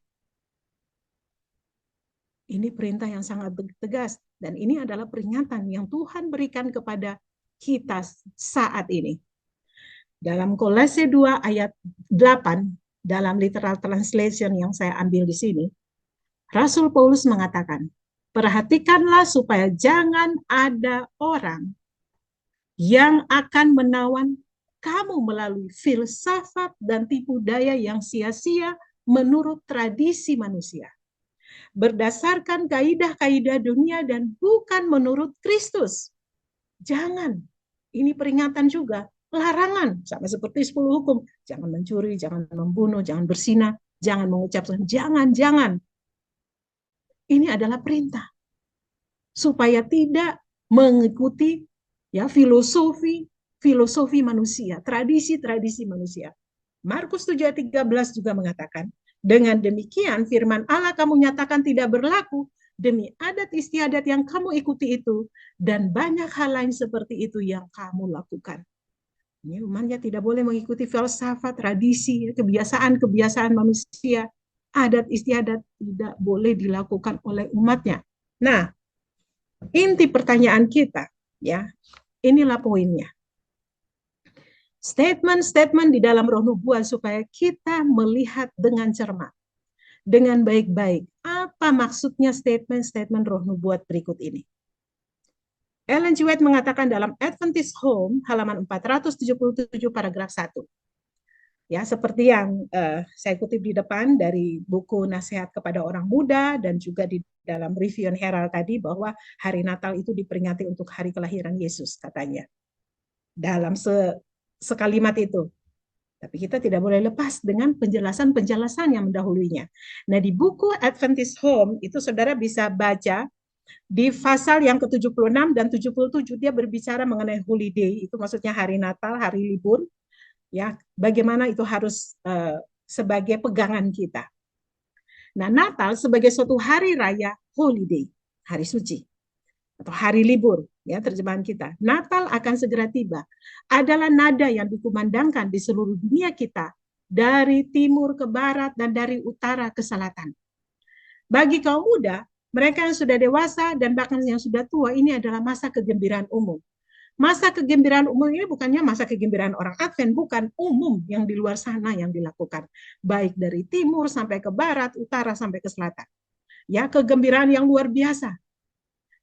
Ini perintah yang sangat tegas. Dan ini adalah peringatan yang Tuhan berikan kepada kita saat ini. Dalam Kolose 2 ayat 8, dalam literal translation yang saya ambil di sini, Rasul Paulus mengatakan, perhatikanlah supaya jangan ada orang yang akan menawan kamu melalui filsafat dan tipu daya yang sia-sia menurut tradisi manusia. Berdasarkan kaidah-kaidah dunia dan bukan menurut Kristus. Jangan. Ini peringatan juga. Larangan. Sama seperti 10 hukum. Jangan mencuri, jangan membunuh, jangan bersinah, jangan mengucapkan. Jangan. Ini adalah perintah. Supaya tidak mengikuti ya filosofi manusia, tradisi manusia. Markus 7:13 juga mengatakan, dengan demikian firman Allah kamu nyatakan tidak berlaku demi adat istiadat yang kamu ikuti itu dan banyak hal lain seperti itu yang kamu lakukan. Ini umatnya tidak boleh mengikuti filsafat, tradisi, kebiasaan manusia, adat istiadat tidak boleh dilakukan oleh umatnya. Nah, inti pertanyaan kita, ya, inilah poinnya. Statement-statement di dalam Roh Nubuat supaya kita melihat dengan cermat, dengan baik-baik. Apa maksudnya statement-statement Roh Nubuat berikut ini? Ellen G. White mengatakan dalam Adventist Home, halaman 477 paragraf 1. Ya, seperti yang saya kutip di depan dari buku Nasihat kepada Orang Muda dan juga di dalam Review and Herald tadi bahwa hari Natal itu diperingati untuk hari kelahiran Yesus katanya. Dalam sekalimat itu. Tapi kita tidak boleh lepas dengan penjelasan-penjelasan yang mendahulunya. Nah, di buku Adventist Home itu saudara bisa baca di pasal yang ke-76 dan 77 dia berbicara mengenai holiday, itu maksudnya hari Natal, hari libur. Ya, bagaimana itu harus sebagai pegangan kita. Nah, Natal sebagai suatu hari raya holiday, hari suci atau hari libur, ya terjemahan kita. Natal akan segera tiba adalah nada yang dikumandangkan di seluruh dunia kita dari timur ke barat dan dari utara ke selatan. Bagi kaum muda, mereka yang sudah dewasa dan bahkan yang sudah tua, ini adalah masa kegembiraan umum. Masa kegembiraan umum ini bukannya masa kegembiraan orang Advent, bukan, umum yang di luar sana yang dilakukan, baik dari timur sampai ke barat, utara sampai ke selatan. Ya, kegembiraan yang luar biasa.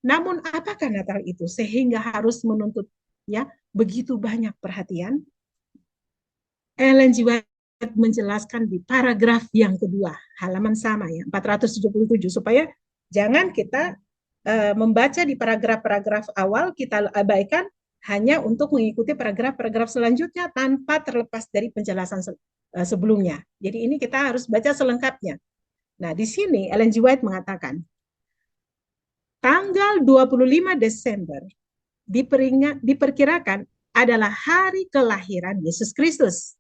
Namun apakah Natal itu sehingga harus menuntut ya begitu banyak perhatian? Ellen G. White menjelaskan di paragraf yang kedua, halaman sama ya, 477, supaya jangan kita membaca di paragraf-paragraf awal, kita abaikan hanya untuk mengikuti paragraf-paragraf selanjutnya tanpa terlepas dari penjelasan sebelumnya. Jadi ini kita harus baca selengkapnya. Nah, di sini Ellen G. White mengatakan, tanggal 25 Desember diperkirakan adalah hari kelahiran Yesus Kristus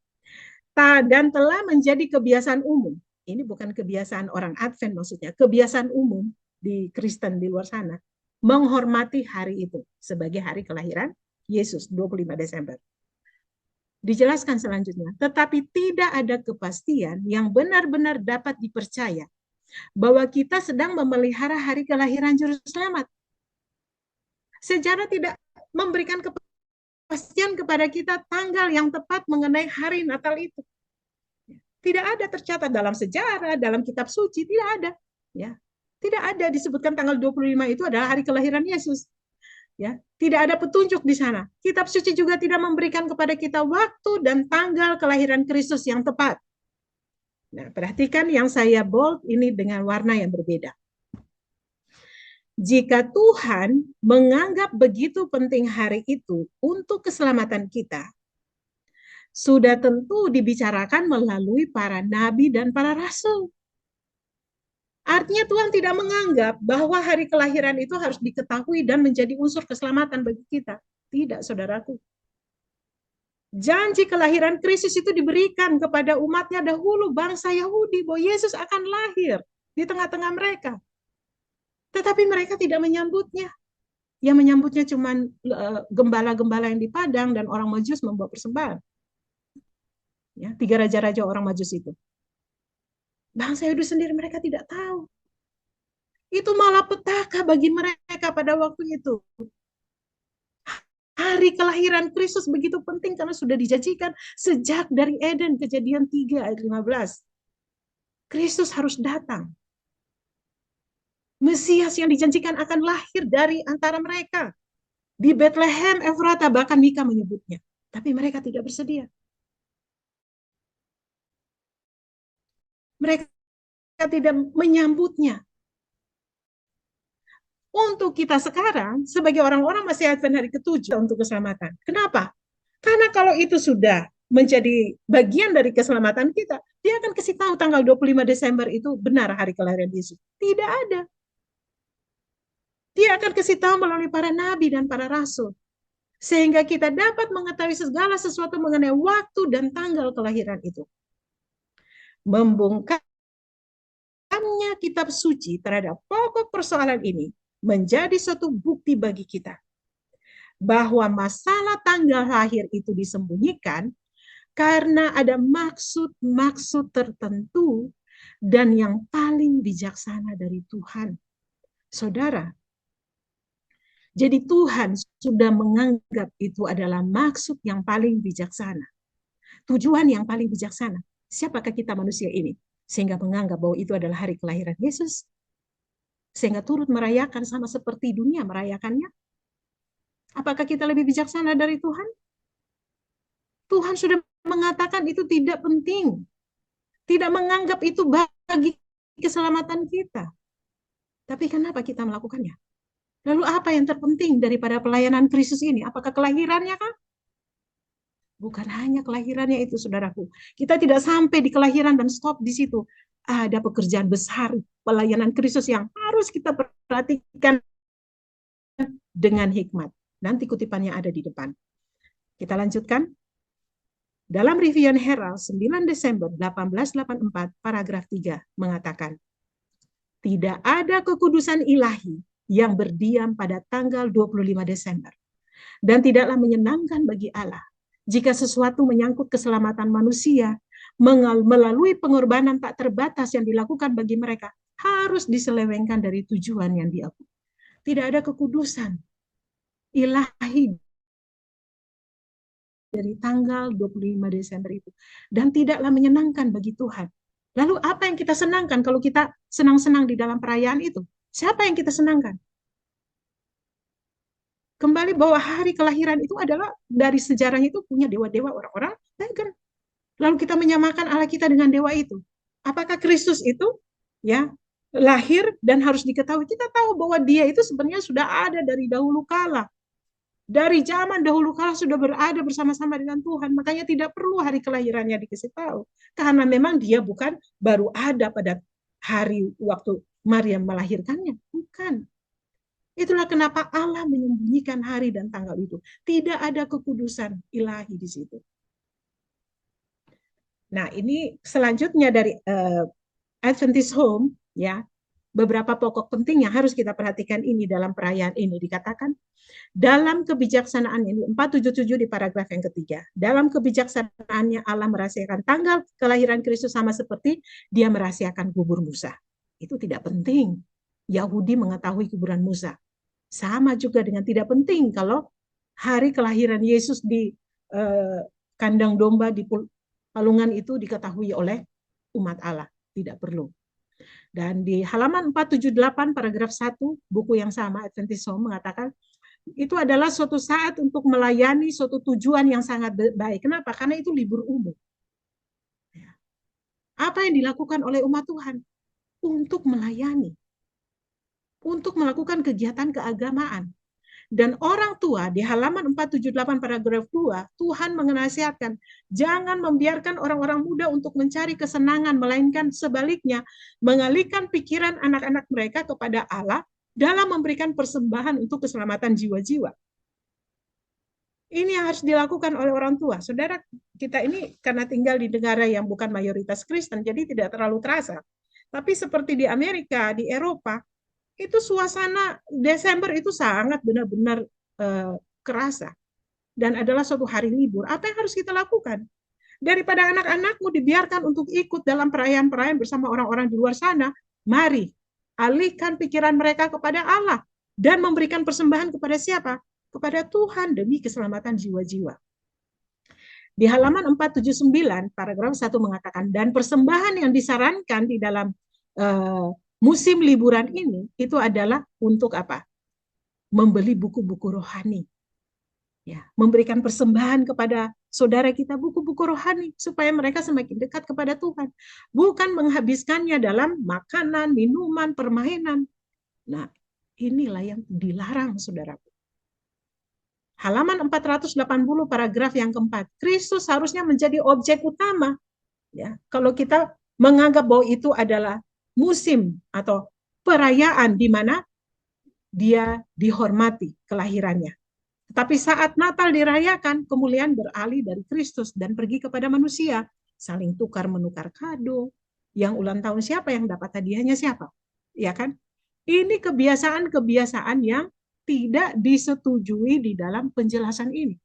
dan telah menjadi kebiasaan umum. Ini bukan kebiasaan orang Advent maksudnya, kebiasaan umum di Kristen di luar sana menghormati hari itu sebagai hari kelahiran Yesus 25 Desember. Dijelaskan selanjutnya, tetapi tidak ada kepastian yang benar-benar dapat dipercaya bahwa kita sedang memelihara hari kelahiran Juru Selamat. Sejarah tidak memberikan kepastian kepada kita tanggal yang tepat mengenai hari Natal itu. Tidak ada tercatat dalam sejarah, dalam kitab suci, tidak ada. Ya. Tidak ada disebutkan tanggal 25 itu adalah hari kelahiran Yesus. Ya, tidak ada petunjuk di sana. Kitab suci juga tidak memberikan kepada kita waktu dan tanggal kelahiran Kristus yang tepat. Nah, perhatikan yang saya bold ini dengan warna yang berbeda. Jika Tuhan menganggap begitu penting hari itu untuk keselamatan kita, sudah tentu dibicarakan melalui para nabi dan para rasul. Artinya Tuhan tidak menganggap bahwa hari kelahiran itu harus diketahui dan menjadi unsur keselamatan bagi kita. Tidak, saudaraku. Janji kelahiran Kristus itu diberikan kepada umatnya dahulu, bangsa Yahudi, bahwa Yesus akan lahir di tengah-tengah mereka. Tetapi mereka tidak menyambutnya. Yang menyambutnya cuma gembala-gembala yang di padang dan orang Majus membawa persembahan. Ya, 3 raja-raja orang Majus itu. Bangsa Yahudi sendiri mereka tidak tahu. Itu malah petaka bagi mereka pada waktu itu. Hari kelahiran Kristus begitu penting karena sudah dijanjikan sejak dari Eden, Kejadian 3 ayat 15. Kristus harus datang. Mesias yang dijanjikan akan lahir dari antara mereka. Di Bethlehem, Efrata, bahkan Mika menyebutnya. Tapi mereka tidak bersedia. Mereka tidak menyambutnya. Untuk kita sekarang, sebagai orang-orang masih Advent hari ke-7 untuk keselamatan. Kenapa? Karena kalau itu sudah menjadi bagian dari keselamatan kita, dia akan kasih tahu tanggal 25 Desember itu benar hari kelahiran Yesus. Tidak ada. Dia akan kasih tahu melalui para nabi dan para rasul. Sehingga kita dapat mengetahui segala sesuatu mengenai waktu dan tanggal kelahiran itu. Membongkarnya kitab suci terhadap pokok persoalan ini menjadi suatu bukti bagi kita bahwa masalah tanggal lahir itu disembunyikan karena ada maksud-maksud tertentu dan yang paling bijaksana dari Tuhan. Saudara, jadi Tuhan sudah menganggap itu adalah maksud yang paling bijaksana. Tujuan yang paling bijaksana. Siapakah kita manusia ini? Sehingga menganggap bahwa itu adalah hari kelahiran Yesus. Sehingga turut merayakan sama seperti dunia merayakannya. Apakah kita lebih bijaksana dari Tuhan? Tuhan sudah mengatakan itu tidak penting. Tidak menganggap itu bagi keselamatan kita. Tapi kenapa kita melakukannya? Lalu apa yang terpenting daripada pelayanan Kristus ini? Apakah kelahirannya kah? Bukan hanya kelahirannya itu, saudaraku. Kita tidak sampai di kelahiran dan stop di situ. Ada pekerjaan besar pelayanan Kristus yang harus kita perhatikan dengan hikmat. Nanti kutipannya ada di depan. Kita lanjutkan. Dalam Reviewon Herald 9 Desember 1884 paragraf 3 mengatakan, tidak ada kekudusan ilahi yang berdiam pada tanggal 25 Desember. Dan tidaklah menyenangkan bagi Allah jika sesuatu menyangkut keselamatan manusia melalui pengorbanan tak terbatas yang dilakukan bagi mereka harus diselewengkan dari tujuan yang diakui. Tidak ada kekudusan ilahi dari tanggal 25 Desember itu. Dan tidaklah menyenangkan bagi Tuhan. Lalu apa yang kita senangkan kalau kita senang-senang di dalam perayaan itu? Siapa yang kita senangkan? Kembali bahwa hari kelahiran itu adalah dari sejarahnya itu punya dewa-dewa orang-orang pagan. Lalu kita menyamakan Allah kita dengan dewa itu. Apakah Kristus itu ya lahir dan harus diketahui? Kita tahu bahwa dia itu sebenarnya sudah ada dari dahulu kala. Dari zaman dahulu kala sudah berada bersama-sama dengan Tuhan. Makanya tidak perlu hari kelahirannya dikasih tahu. Karena memang dia bukan baru ada pada hari waktu Maryam melahirkannya. Bukan. Itulah kenapa Allah menyembunyikan hari dan tanggal itu. Tidak ada kekudusan ilahi di situ. Nah, ini selanjutnya dari Adventist Home, ya, beberapa pokok penting yang harus kita perhatikan ini dalam perayaan ini. Dikatakan dalam kebijaksanaan ini 477 di paragraf yang ketiga. Dalam kebijaksanaannya Allah merahasiakan tanggal kelahiran Kristus sama seperti dia merahasiakan kubur Musa. Itu tidak penting. Yahudi mengetahui kuburan Musa. Sama juga dengan tidak penting kalau hari kelahiran Yesus di kandang domba di palungan itu diketahui oleh umat Allah. Tidak perlu. Dan di halaman 478 paragraf 1 buku yang sama Adventist Home mengatakan itu adalah suatu saat untuk melayani suatu tujuan yang sangat baik. Kenapa? Karena itu libur umum. Apa yang dilakukan oleh umat Tuhan? Untuk melayani. Untuk melakukan kegiatan keagamaan. Dan orang tua di halaman 478 paragraf 2, Tuhan mengenasihatkan, jangan membiarkan orang-orang muda untuk mencari kesenangan, melainkan sebaliknya, mengalihkan pikiran anak-anak mereka kepada Allah dalam memberikan persembahan untuk keselamatan jiwa-jiwa. Ini yang harus dilakukan oleh orang tua. Saudara, kita ini karena tinggal di negara yang bukan mayoritas Kristen, jadi tidak terlalu terasa. Tapi seperti di Amerika, di Eropa, itu suasana Desember itu sangat benar-benar kerasa. Dan adalah suatu hari libur. Apa yang harus kita lakukan? Daripada anak-anakmu dibiarkan untuk ikut dalam perayaan-perayaan bersama orang-orang di luar sana, mari alihkan pikiran mereka kepada Allah dan memberikan persembahan kepada siapa? Kepada Tuhan demi keselamatan jiwa-jiwa. Di halaman 479, paragraf 1 mengatakan, dan persembahan yang disarankan di dalam musim liburan ini, itu adalah untuk apa? Membeli buku-buku rohani. Ya, memberikan persembahan kepada saudara kita buku-buku rohani supaya mereka semakin dekat kepada Tuhan. Bukan menghabiskannya dalam makanan, minuman, permainan. Nah, inilah yang dilarang, saudaraku. Halaman 480 paragraf yang keempat. Kristus harusnya menjadi objek utama. Ya, kalau kita menganggap bahwa itu adalah musim atau perayaan di mana dia dihormati kelahirannya. Tetapi saat Natal dirayakan, kemuliaan beralih dari Kristus dan pergi kepada manusia. Saling tukar-menukar kado. Yang ulang tahun siapa, yang dapat hadiahnya siapa. Ya kan? Ini kebiasaan-kebiasaan yang tidak disetujui di dalam penjelasan ini.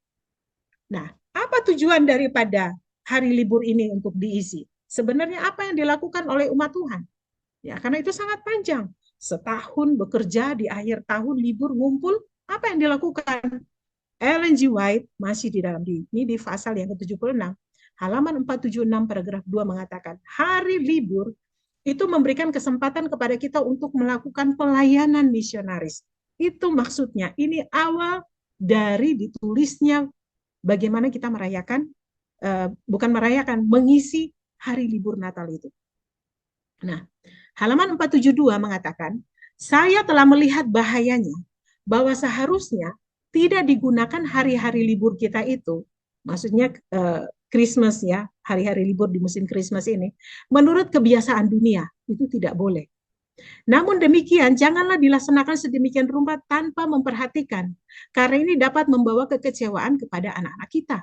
Nah, apa tujuan daripada hari libur ini untuk diisi? Sebenarnya apa yang dilakukan oleh umat Tuhan? Ya, karena itu sangat panjang. Setahun bekerja, di akhir tahun libur ngumpul, apa yang dilakukan? Ellen G. White masih di dalam ini di pasal yang ke-76, halaman 476 paragraf 2 mengatakan, hari libur itu memberikan kesempatan kepada kita untuk melakukan pelayanan misionaris. Itu maksudnya, ini awal dari ditulisnya bagaimana kita merayakan, bukan merayakan, mengisi hari libur Natal itu. Nah, halaman 472 mengatakan, saya telah melihat bahayanya bahwa seharusnya tidak digunakan hari-hari libur kita itu, maksudnya Christmas ya, hari-hari libur di musim Christmas ini, menurut kebiasaan dunia, itu tidak boleh. Namun demikian, janganlah dilaksanakan sedemikian rupa tanpa memperhatikan, karena ini dapat membawa kekecewaan kepada anak-anak kita.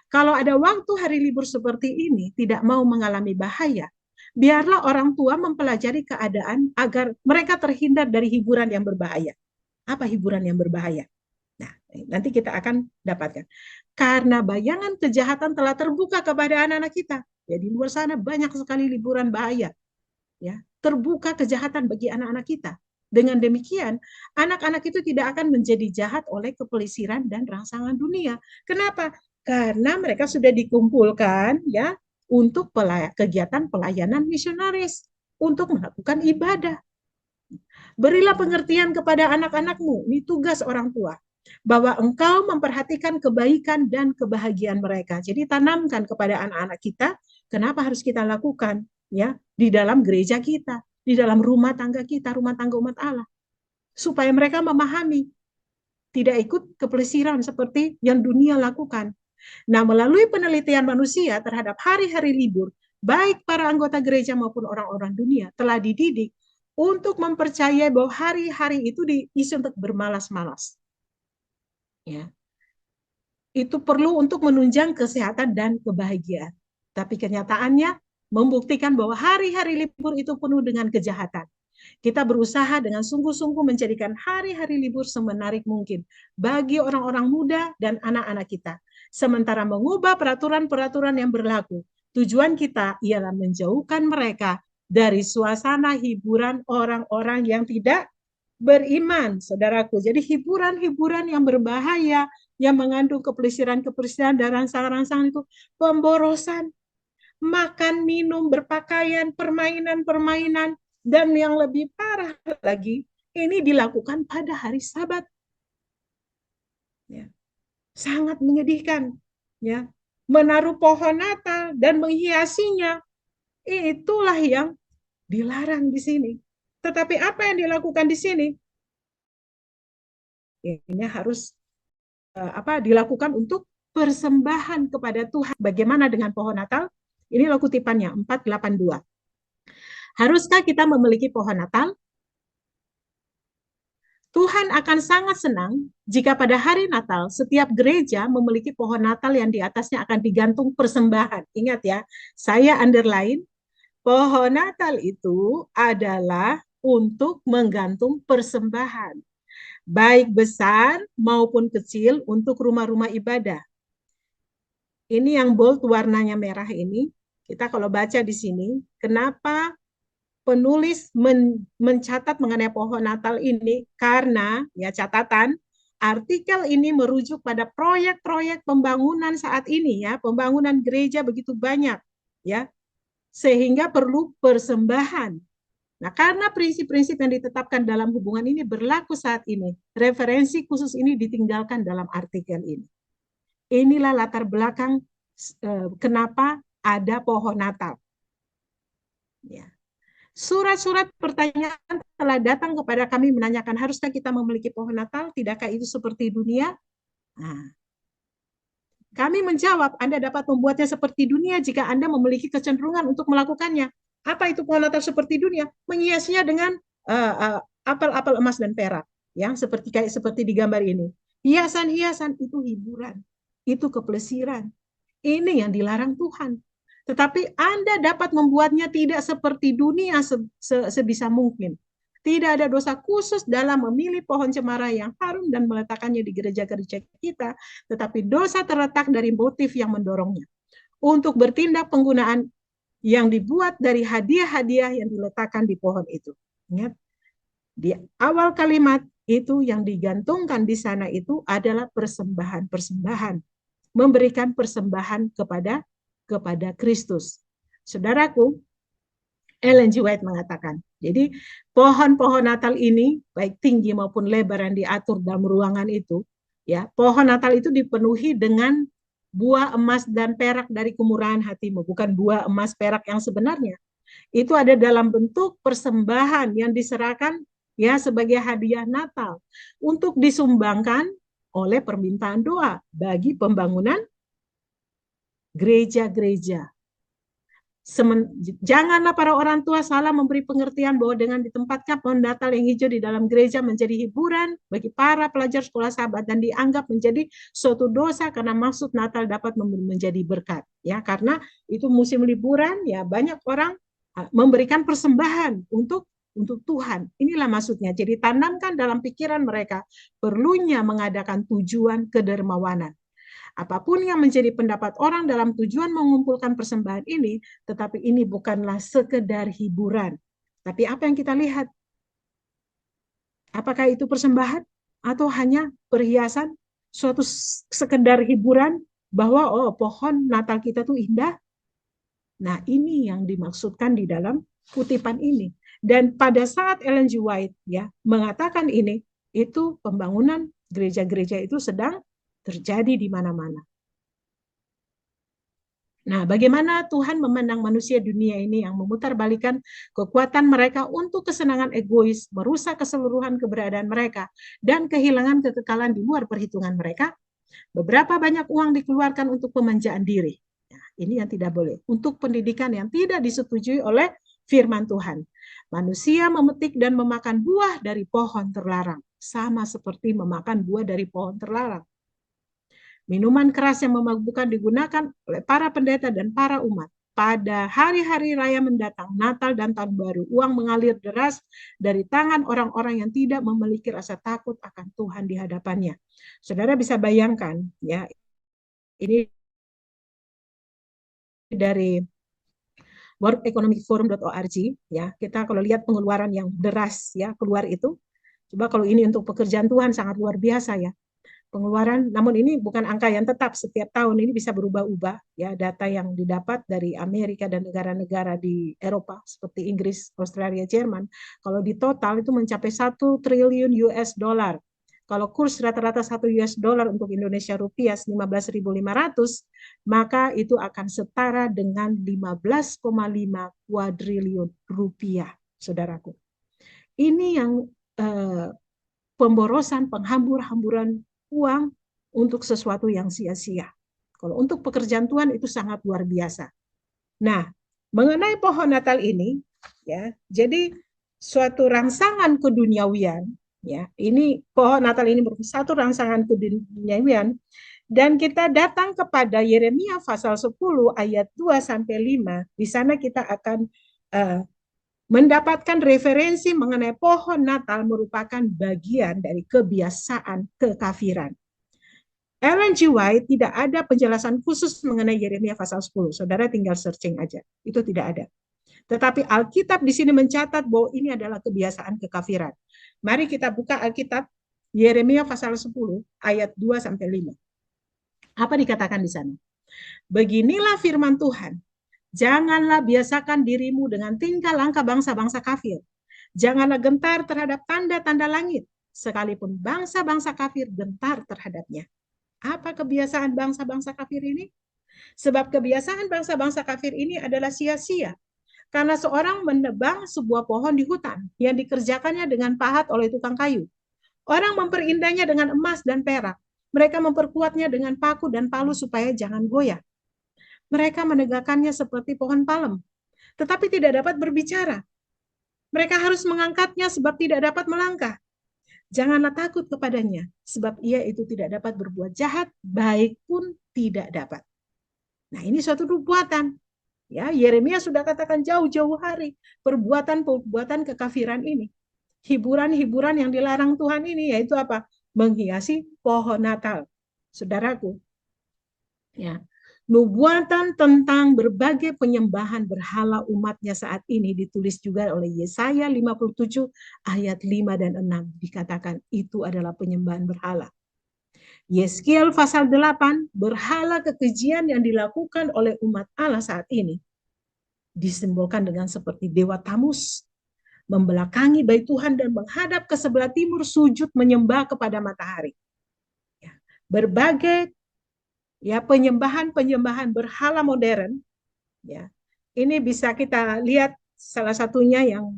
Kalau ada waktu hari libur seperti ini tidak mau mengalami bahaya, biarlah orang tua mempelajari keadaan agar mereka terhindar dari hiburan yang berbahaya. Apa hiburan yang berbahaya? Nah, nanti kita akan dapatkan. Karena bayangan kejahatan telah terbuka kepada anak-anak kita. Ya, di luar sana banyak sekali liburan bahaya. Ya, terbuka kejahatan bagi anak-anak kita. Dengan demikian, anak-anak itu tidak akan menjadi jahat oleh kepelisiran dan rangsangan dunia. Kenapa? Karena mereka sudah dikumpulkan ya untuk kegiatan pelayanan misionaris, untuk melakukan ibadah. Berilah pengertian kepada anak-anakmu, ini tugas orang tua, bahwa engkau memperhatikan kebaikan dan kebahagiaan mereka. Jadi tanamkan kepada anak-anak kita, kenapa harus kita lakukan ya di dalam gereja kita, di dalam rumah tangga kita, rumah tangga umat Allah, supaya mereka memahami, tidak ikut kepelesiran seperti yang dunia lakukan. Nah, melalui penelitian manusia terhadap hari-hari libur, baik para anggota gereja maupun orang-orang dunia telah dididik untuk mempercayai bahwa hari-hari itu diisi untuk bermalas-malas. Ya. Itu perlu untuk menunjang kesehatan dan kebahagiaan. Tapi kenyataannya membuktikan bahwa hari-hari libur itu penuh dengan kejahatan. Kita berusaha dengan sungguh-sungguh menjadikan hari-hari libur semenarik mungkin bagi orang-orang muda dan anak-anak kita. Sementara mengubah peraturan-peraturan yang berlaku, tujuan kita ialah menjauhkan mereka dari suasana hiburan orang-orang yang tidak beriman, saudaraku. Jadi hiburan-hiburan yang berbahaya, yang mengandung kepelisiran-kepelisiran dan rangsang-rangsang itu pemborosan, makan, minum, berpakaian, permainan-permainan, dan yang lebih parah lagi, ini dilakukan pada hari Sabat. Ya. Sangat menyedihkan. Ya. Menaruh pohon Natal dan menghiasinya, itulah yang dilarang di sini. Tetapi apa yang dilakukan di sini? Ini harus dilakukan untuk persembahan kepada Tuhan. Bagaimana dengan pohon Natal? Inilah kutipannya 482. Haruskah kita memiliki pohon Natal? Tuhan akan sangat senang jika pada hari Natal setiap gereja memiliki pohon Natal yang di atasnya akan digantung persembahan. Ingat ya, saya underline, pohon Natal itu adalah untuk menggantung persembahan, baik besar maupun kecil untuk rumah-rumah ibadah. Ini yang bold warnanya merah ini, kita kalau baca di sini, kenapa penulis mencatat mengenai pohon Natal ini? Karena, ya catatan, artikel ini merujuk pada proyek-proyek pembangunan saat ini ya, pembangunan gereja begitu banyak ya, sehingga perlu persembahan. Nah, karena prinsip-prinsip yang ditetapkan dalam hubungan ini berlaku saat ini, referensi khusus ini ditinggalkan dalam artikel ini. Inilah latar belakang kenapa ada pohon Natal. Ya. Surat-surat pertanyaan telah datang kepada kami menanyakan, haruskah kita memiliki pohon Natal? Tidakkah itu seperti dunia? Nah, kami menjawab, Anda dapat membuatnya seperti dunia jika Anda memiliki kecenderungan untuk melakukannya. Apa itu pohon Natal seperti dunia? Menghiasnya dengan apel-apel emas dan perak, yang seperti di gambar ini. Hiasan-hiasan itu hiburan, itu kepelesiran. Ini yang dilarang Tuhan. Tetapi Anda dapat membuatnya tidak seperti dunia sebisa mungkin. Tidak ada dosa khusus dalam memilih pohon cemara yang harum dan meletakkannya di gereja-gereja kita, tetapi dosa terletak dari motif yang mendorongnya. Untuk bertindak penggunaan yang dibuat dari hadiah-hadiah yang diletakkan di pohon itu. Ingat, di awal kalimat itu yang digantungkan di sana itu adalah persembahan-persembahan. Memberikan persembahan kepada Kristus. Saudaraku, Ellen G. White mengatakan, jadi pohon-pohon Natal ini, baik tinggi maupun lebar yang diatur dalam ruangan itu, ya, pohon Natal itu dipenuhi dengan buah emas dan perak dari kemurahan hatimu, bukan buah emas perak yang sebenarnya. Itu ada dalam bentuk persembahan yang diserahkan ya sebagai hadiah Natal untuk disumbangkan oleh permintaan doa bagi pembangunan gereja-gereja. Janganlah para orang tua salah memberi pengertian bahwa dengan ditempatkan pohon Natal yang hijau di dalam gereja menjadi hiburan bagi para pelajar sekolah Sabat dan dianggap menjadi suatu dosa karena maksud Natal dapat menjadi berkat. Ya, karena itu musim liburan, ya banyak orang memberikan persembahan untuk Tuhan. Inilah maksudnya. Jadi tanamkan dalam pikiran mereka perlunya mengadakan tujuan kedermawanan. Apapun yang menjadi pendapat orang dalam tujuan mengumpulkan persembahan ini, tetapi ini bukanlah sekedar hiburan. Tapi apa yang kita lihat? Apakah itu persembahan atau hanya perhiasan, suatu sekedar hiburan bahwa pohon Natal kita tuh indah. Nah, ini yang dimaksudkan di dalam kutipan ini. Dan pada saat Ellen G. White ya mengatakan ini, itu pembangunan gereja-gereja itu sedang terjadi di mana-mana. Nah, bagaimana Tuhan memandang manusia dunia ini yang memutarbalikkan kekuatan mereka untuk kesenangan egois, merusak keseluruhan keberadaan mereka, dan kehilangan kekekalan di luar perhitungan mereka? Beberapa banyak uang dikeluarkan untuk pemanjaan diri. Nah, ini yang tidak boleh. Untuk pendidikan yang tidak disetujui oleh firman Tuhan. Manusia memetik dan memakan buah dari pohon terlarang. Sama seperti memakan buah dari pohon terlarang. Minuman keras yang memabukkan digunakan oleh para pendeta dan para umat. Pada hari-hari raya mendatang, Natal dan Tahun Baru, uang mengalir deras dari tangan orang-orang yang tidak memiliki rasa takut akan Tuhan di hadapannya. Saudara bisa bayangkan, ya, ini dari worldeconomicforum.org, ya, kita kalau lihat pengeluaran yang deras ya keluar itu, coba kalau ini untuk pekerjaan Tuhan sangat luar biasa ya. Pengeluaran, namun ini bukan angka yang tetap, setiap tahun ini bisa berubah-ubah ya, data yang didapat dari Amerika dan negara-negara di Eropa seperti Inggris, Australia, Jerman, kalau di total itu mencapai 1 triliun US dollar. Kalau kurs rata-rata 1 US dollar untuk Indonesia rupiah 15.500, maka itu akan setara dengan 15,5 kuadriliun rupiah, saudaraku. Ini yang pemborosan, penghambur-hamburan uang untuk sesuatu yang sia-sia. Kalau untuk pekerjaan Tuhan itu sangat luar biasa. Nah, mengenai pohon Natal ini, ya, jadi suatu rangsangan keduniawian, ya, ini pohon Natal ini merupakan satu rangsangan keduniawian, dan kita datang kepada Yeremia pasal 10 ayat 2 sampai 5. Di sana kita akan mendapatkan referensi mengenai pohon Natal merupakan bagian dari kebiasaan kekafiran. Ellen G. White tidak ada penjelasan khusus mengenai Yeremia pasal 10. Saudara tinggal searching aja. Itu tidak ada. Tetapi Alkitab di sini mencatat bahwa ini adalah kebiasaan kekafiran. Mari kita buka Alkitab Yeremia pasal 10 ayat 2 sampai 5. Apa dikatakan di sana? Beginilah firman Tuhan. Janganlah biasakan dirimu dengan tingkah langkah bangsa-bangsa kafir. Janganlah gentar terhadap tanda-tanda langit, sekalipun bangsa-bangsa kafir gentar terhadapnya. Apa kebiasaan bangsa-bangsa kafir ini? Sebab kebiasaan bangsa-bangsa kafir ini adalah sia-sia. Karena seorang menebang sebuah pohon di hutan yang dikerjakannya dengan pahat oleh tukang kayu. Orang memperindahnya dengan emas dan perak. Mereka memperkuatnya dengan paku dan palu supaya jangan goyah. Mereka menegakkannya seperti pohon palem, tetapi tidak dapat berbicara. Mereka harus mengangkatnya sebab tidak dapat melangkah. Janganlah takut kepadanya, sebab ia itu tidak dapat berbuat jahat, baik pun tidak dapat. Nah, ini suatu perbuatan. Ya, Yeremia sudah katakan jauh-jauh hari perbuatan-perbuatan kekafiran ini. Hiburan-hiburan yang dilarang Tuhan ini yaitu apa? Menghiasi pohon Natal. Saudaraku, ya. Nubuatan tentang berbagai penyembahan berhala umatnya saat ini ditulis juga oleh Yesaya 57 ayat 5 dan 6. Dikatakan itu adalah penyembahan berhala. Yeskiel pasal 8, berhala kekejian yang dilakukan oleh umat Allah saat ini disimbolkan dengan seperti Dewa Tamus, membelakangi bait Tuhan dan menghadap ke sebelah timur sujud menyembah kepada matahari. Berbagai ya penyembahan berhala modern, ya ini bisa kita lihat salah satunya yang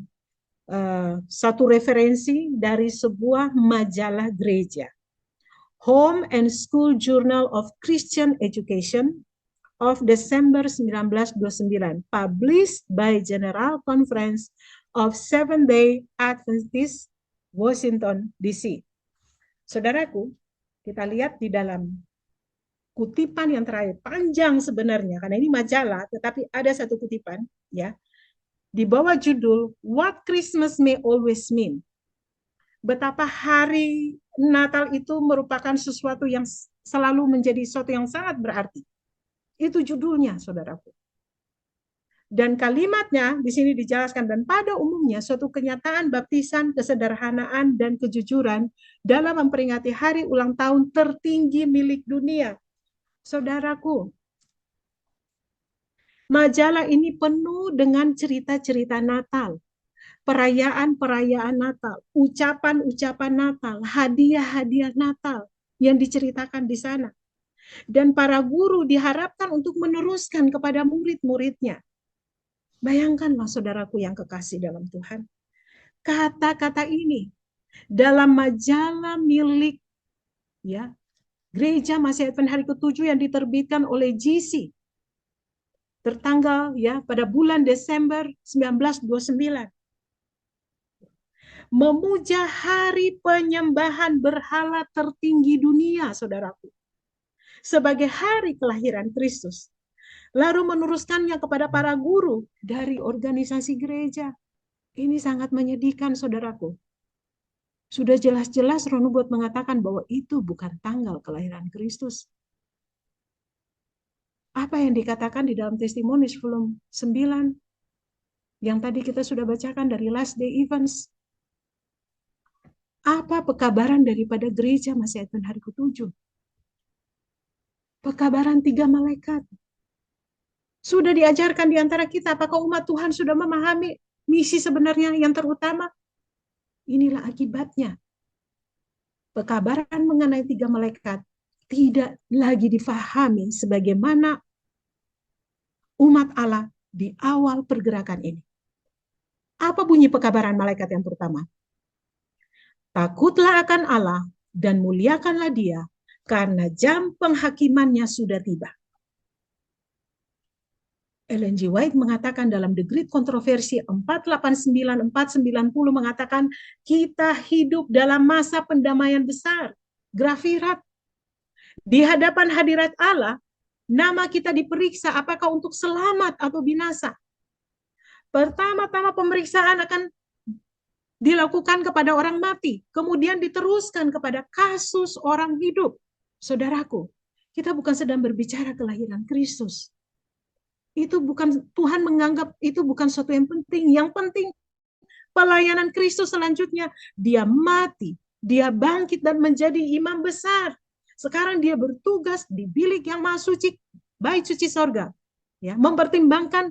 satu referensi dari sebuah majalah gereja, Home and School Journal of Christian Education of December 1929, published by General Conference of Seventh-day Adventist, Washington DC. Saudaraku, kita lihat di dalam kutipan yang terakhir, panjang sebenarnya karena ini majalah, tetapi ada satu kutipan ya di bawah judul What Christmas May Always Mean. Betapa hari Natal itu merupakan sesuatu yang selalu menjadi sesuatu yang sangat berarti. Itu judulnya, saudaraku. Dan kalimatnya di sini dijelaskan, dan pada umumnya suatu kenyataan baptisan, kesederhanaan, dan kejujuran dalam memperingati hari ulang tahun tertinggi milik dunia. Saudaraku, majalah ini penuh dengan cerita-cerita Natal, perayaan-perayaan Natal, ucapan-ucapan Natal, hadiah-hadiah Natal yang diceritakan di sana. Dan para guru diharapkan untuk meneruskan kepada murid-muridnya. Bayangkanlah saudaraku yang kekasih dalam Tuhan. Kata-kata ini dalam majalah milik ya Gereja Masih Advent Hari ke-7 yang diterbitkan oleh GC tertanggal pada bulan Desember 1929. Memuja hari penyembahan berhala tertinggi dunia, saudaraku, sebagai hari kelahiran Kristus. Lalu meneruskannya kepada para guru dari organisasi gereja. Ini sangat menyedihkan, saudaraku. Sudah jelas-jelas Ronubot mengatakan bahwa itu bukan tanggal kelahiran Kristus. Apa yang dikatakan di dalam Testimonies volume 9 yang tadi kita sudah bacakan dari Last Day Events. Apa pekabaran daripada gereja Masih Advent Hari ke-7? Pekabaran 3 malaikat. Sudah diajarkan di antara kita, apakah umat Tuhan sudah memahami misi sebenarnya yang terutama? Inilah akibatnya. Pekabaran mengenai 3 malaikat tidak lagi difahami sebagaimana umat Allah di awal pergerakan ini. Apa bunyi pekabaran malaikat yang pertama? Takutlah akan Allah dan muliakanlah Dia, karena jam penghakimannya sudah tiba. Ellen G. White mengatakan dalam The Great Controversy 489-490 mengatakan kita hidup dalam masa pendamaian besar, grafirat. Di hadapan hadirat Allah, nama kita diperiksa apakah untuk selamat atau binasa. Pertama-tama pemeriksaan akan dilakukan kepada orang mati, kemudian diteruskan kepada kasus orang hidup. Saudaraku, kita bukan sedang berbicara kelahiran Kristus. Itu bukan, Tuhan menganggap itu bukan sesuatu yang penting. Yang penting pelayanan Kristus selanjutnya. Dia mati, dia bangkit dan menjadi imam besar. Sekarang dia bertugas di bilik yang maha suci, bait suci sorga. Ya, mempertimbangkan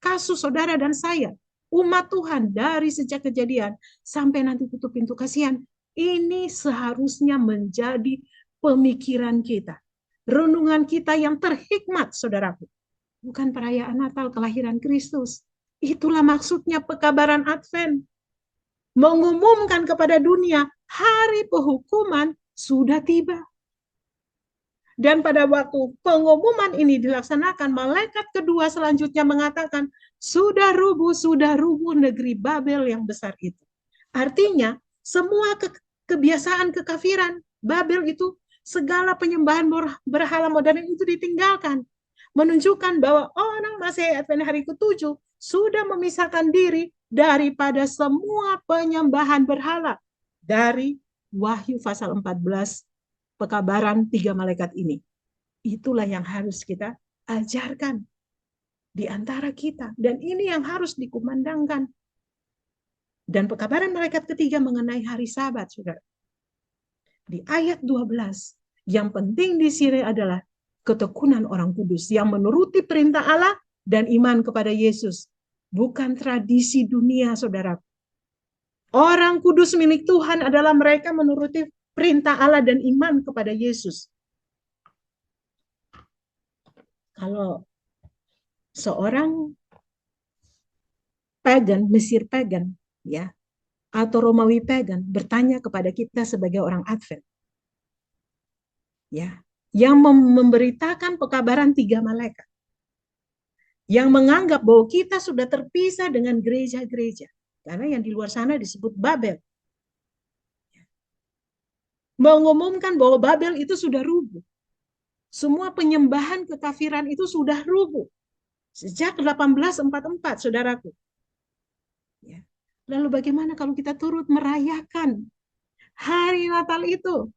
kasus saudara dan saya. Umat Tuhan dari sejak kejadian sampai nanti tutup pintu kasihan. Ini seharusnya menjadi pemikiran kita. Renungan kita yang terhikmat, saudaraku. Bukan perayaan Natal kelahiran Kristus. Itulah maksudnya pekabaran Advent. Mengumumkan kepada dunia hari penghukuman sudah tiba. Dan pada waktu pengumuman ini dilaksanakan, malaikat kedua selanjutnya mengatakan, sudah rubuh negeri Babel yang besar itu. Artinya, semua kebiasaan kekafiran Babel itu, segala penyembahan berhala modern itu ditinggalkan. Menunjukkan bahwa orang Masehi Advent Hari ke-7 sudah memisahkan diri daripada semua penyembahan berhala. Dari Wahyu pasal 14, pekabaran 3 malaikat ini. Itulah yang harus kita ajarkan di antara kita. Dan ini yang harus dikumandangkan. Dan pekabaran malaikat ketiga mengenai hari Sabat, saudara. Di ayat 12, yang penting di sini adalah ketekunan orang kudus yang menuruti perintah Allah dan iman kepada Yesus. Bukan tradisi dunia, saudara. Orang kudus milik Tuhan adalah mereka menuruti perintah Allah dan iman kepada Yesus. Kalau seorang pagan, Mesir pagan, ya, atau Romawi pagan bertanya kepada kita sebagai orang Advent, ya, yang memberitakan pekabaran 3 malaikat, yang menganggap bahwa kita sudah terpisah dengan gereja-gereja, karena yang di luar sana disebut Babel. Mengumumkan bahwa Babel itu sudah rubuh. Semua penyembahan kekafiran itu sudah rubuh. Sejak 1844, saudaraku. Ya. Lalu bagaimana kalau kita turut merayakan hari Natal itu?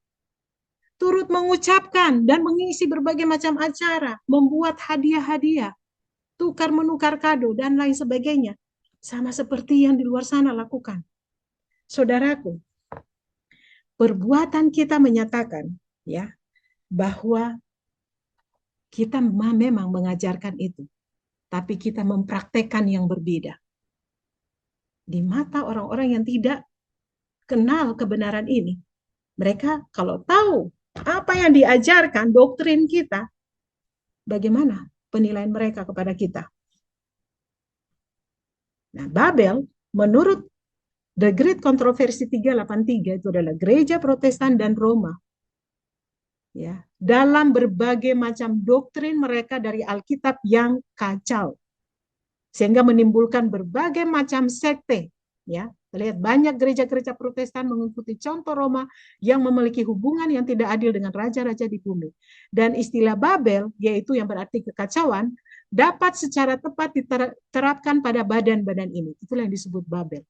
Turut mengucapkan dan mengisi berbagai macam acara, membuat hadiah-hadiah, tukar-menukar kado, dan lain sebagainya. Sama seperti yang di luar sana lakukan. Saudaraku, perbuatan kita menyatakan ya bahwa Kita memang mengajarkan itu, tapi kita mempraktekkan yang berbeda. Di mata orang-orang yang tidak kenal kebenaran ini, mereka kalau tahu apa yang diajarkan, doktrin kita, bagaimana penilaian mereka kepada kita? Nah, Babel, menurut The Great Controversy 383 itu adalah gereja Protestan dan Roma. Ya, dalam berbagai macam doktrin mereka dari Alkitab yang kacau. Sehingga menimbulkan berbagai macam sekte. Ya, lihat banyak gereja-gereja Protestan mengikuti contoh Roma yang memiliki hubungan yang tidak adil dengan raja-raja di bumi. Dan istilah Babel, yaitu yang berarti kekacauan, dapat secara tepat diterapkan pada badan-badan ini. Itulah yang disebut Babel.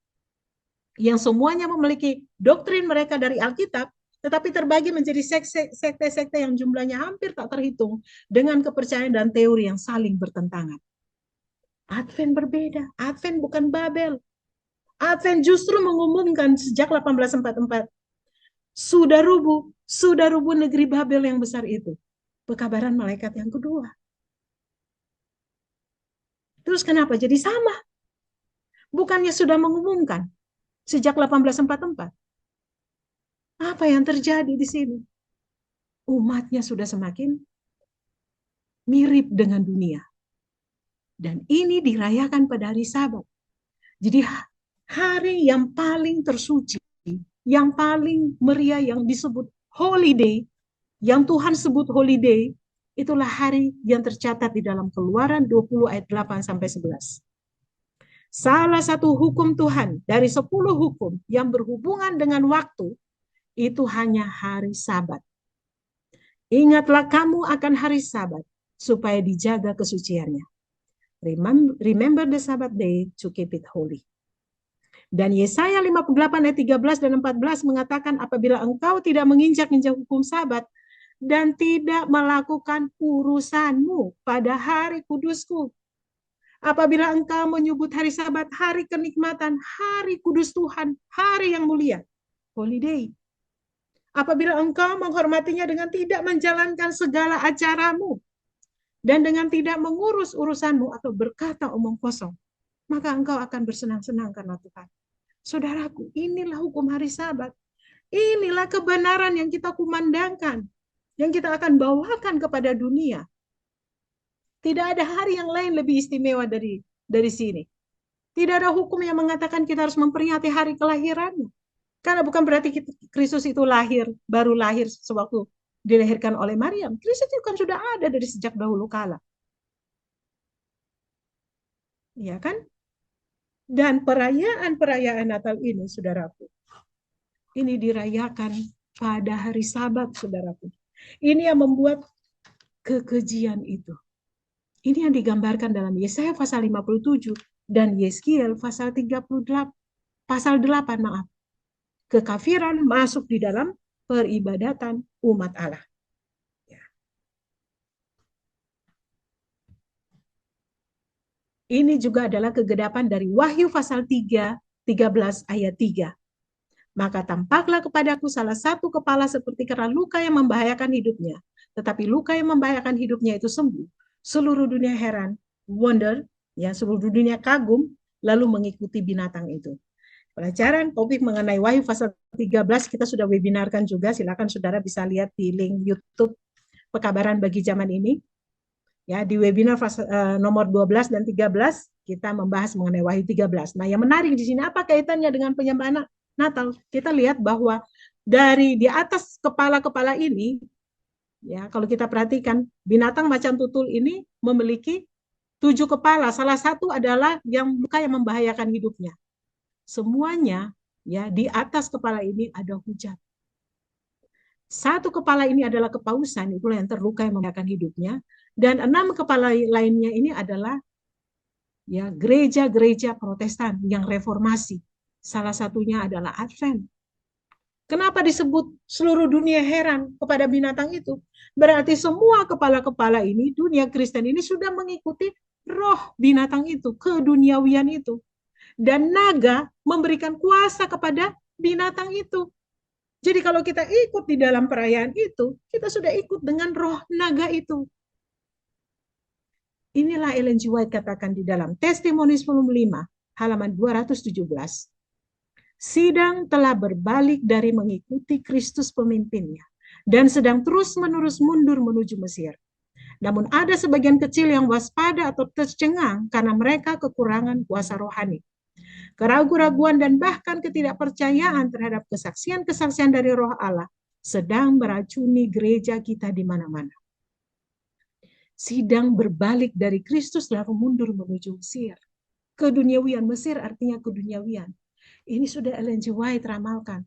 Yang semuanya memiliki doktrin mereka dari Alkitab, tetapi terbagi menjadi sekte-sekte yang jumlahnya hampir tak terhitung dengan kepercayaan dan teori yang saling bertentangan. Advent berbeda. Advent bukan Babel. Advent justru mengumumkan sejak 1844 sudah rubuh negeri Babel yang besar itu. Pekabaran malaikat yang kedua. Terus kenapa jadi sama? Bukannya sudah mengumumkan sejak 1844? Apa yang terjadi di sini? Umatnya sudah semakin mirip dengan dunia. Dan ini dirayakan pada hari Sabat. Jadi hari yang paling tersuci, yang paling meriah, yang disebut holiday, yang Tuhan sebut holiday, itulah hari yang tercatat di dalam Keluaran 20 ayat 8 sampai 11. Salah satu hukum Tuhan dari 10 hukum yang berhubungan dengan waktu itu hanya hari Sabat. Ingatlah kamu akan hari Sabat supaya dijaga kesuciannya. Remember the Sabbath day to keep it holy. Dan Yesaya 58 ayat 13 dan 14 mengatakan apabila engkau tidak menginjak-injak hukum Sabat dan tidak melakukan urusanmu pada hari kudusku. Apabila engkau menyebut hari Sabat, hari kenikmatan, hari kudus Tuhan, hari yang mulia, holiday. Apabila engkau menghormatinya dengan tidak menjalankan segala acaramu dan dengan tidak mengurus urusanmu atau berkata omong kosong, maka engkau akan bersenang-senang karena Tuhan. Saudaraku, inilah hukum hari Sabat. Inilah kebenaran yang kita kumandangkan, yang kita akan bawakan kepada dunia. Tidak ada hari yang lain lebih istimewa dari sini. Tidak ada hukum yang mengatakan kita harus memperingati hari kelahirannya. Karena bukan berarti Kristus itu baru lahir sewaktu dilahirkan oleh Maryam. Kristus itu kan sudah ada dari sejak dahulu kala. Ya kan? Dan perayaan Natal ini, saudaraku, ini dirayakan pada hari Sabat, saudaraku. Ini yang membuat kekejian itu. Ini yang digambarkan dalam Yesaya pasal 57 dan Yeskiel pasal 38, pasal 8, maaf. Kekafiran masuk di dalam peribadatan umat Allah. Ya. Ini juga adalah kegedapan dari Wahyu pasal 3, 13 ayat 3. Maka tampaklah kepadaku salah satu kepala seperti kera luka yang membahayakan hidupnya. Tetapi luka yang membahayakan hidupnya itu sembuh. Seluruh dunia heran, wonder, ya seluruh dunia kagum, lalu mengikuti binatang itu. Pelajaran topik mengenai Wahyu pasal 13 kita sudah webinarkan juga. Silakan saudara bisa lihat di link YouTube Pekabaran Bagi Zaman Ini. Ya, di webinar nomor 12 dan 13 kita membahas mengenai Wahyu 13. Nah, yang menarik di sini apa kaitannya dengan penyembahan Natal? Kita lihat bahwa dari di atas kepala-kepala ini, ya kalau kita perhatikan binatang macan tutul ini memiliki 7 kepala. Salah satu adalah yang luka yang membahayakan hidupnya. Semuanya ya di atas kepala ini ada hujat. Satu kepala ini adalah kepausan, itulah yang terluka yang membahayakan hidupnya. Dan 6 kepala lainnya ini adalah ya gereja-gereja Protestan yang reformasi. Salah satunya adalah Advent. Kenapa disebut seluruh dunia heran kepada binatang itu? Berarti semua kepala-kepala ini, dunia Kristen ini sudah mengikuti roh binatang itu, keduniawian itu. Dan naga memberikan kuasa kepada binatang itu. Jadi kalau kita ikut di dalam perayaan itu, kita sudah ikut dengan roh naga itu. Inilah Ellen G. White katakan di dalam Testimoni 5 halaman 217. Sidang telah berbalik dari mengikuti Kristus pemimpinnya dan sedang terus-menerus mundur menuju Mesir. Namun ada sebagian kecil yang waspada atau tercengang karena mereka kekurangan kuasa rohani. Keraguan-raguan dan bahkan ketidakpercayaan terhadap kesaksian-kesaksian dari Roh Allah sedang meracuni gereja kita di mana-mana. Sidang berbalik dari Kristus lalu mundur menuju Mesir. Keduniawian Mesir artinya keduniawian. Ini sudah Ellen G. White ramalkan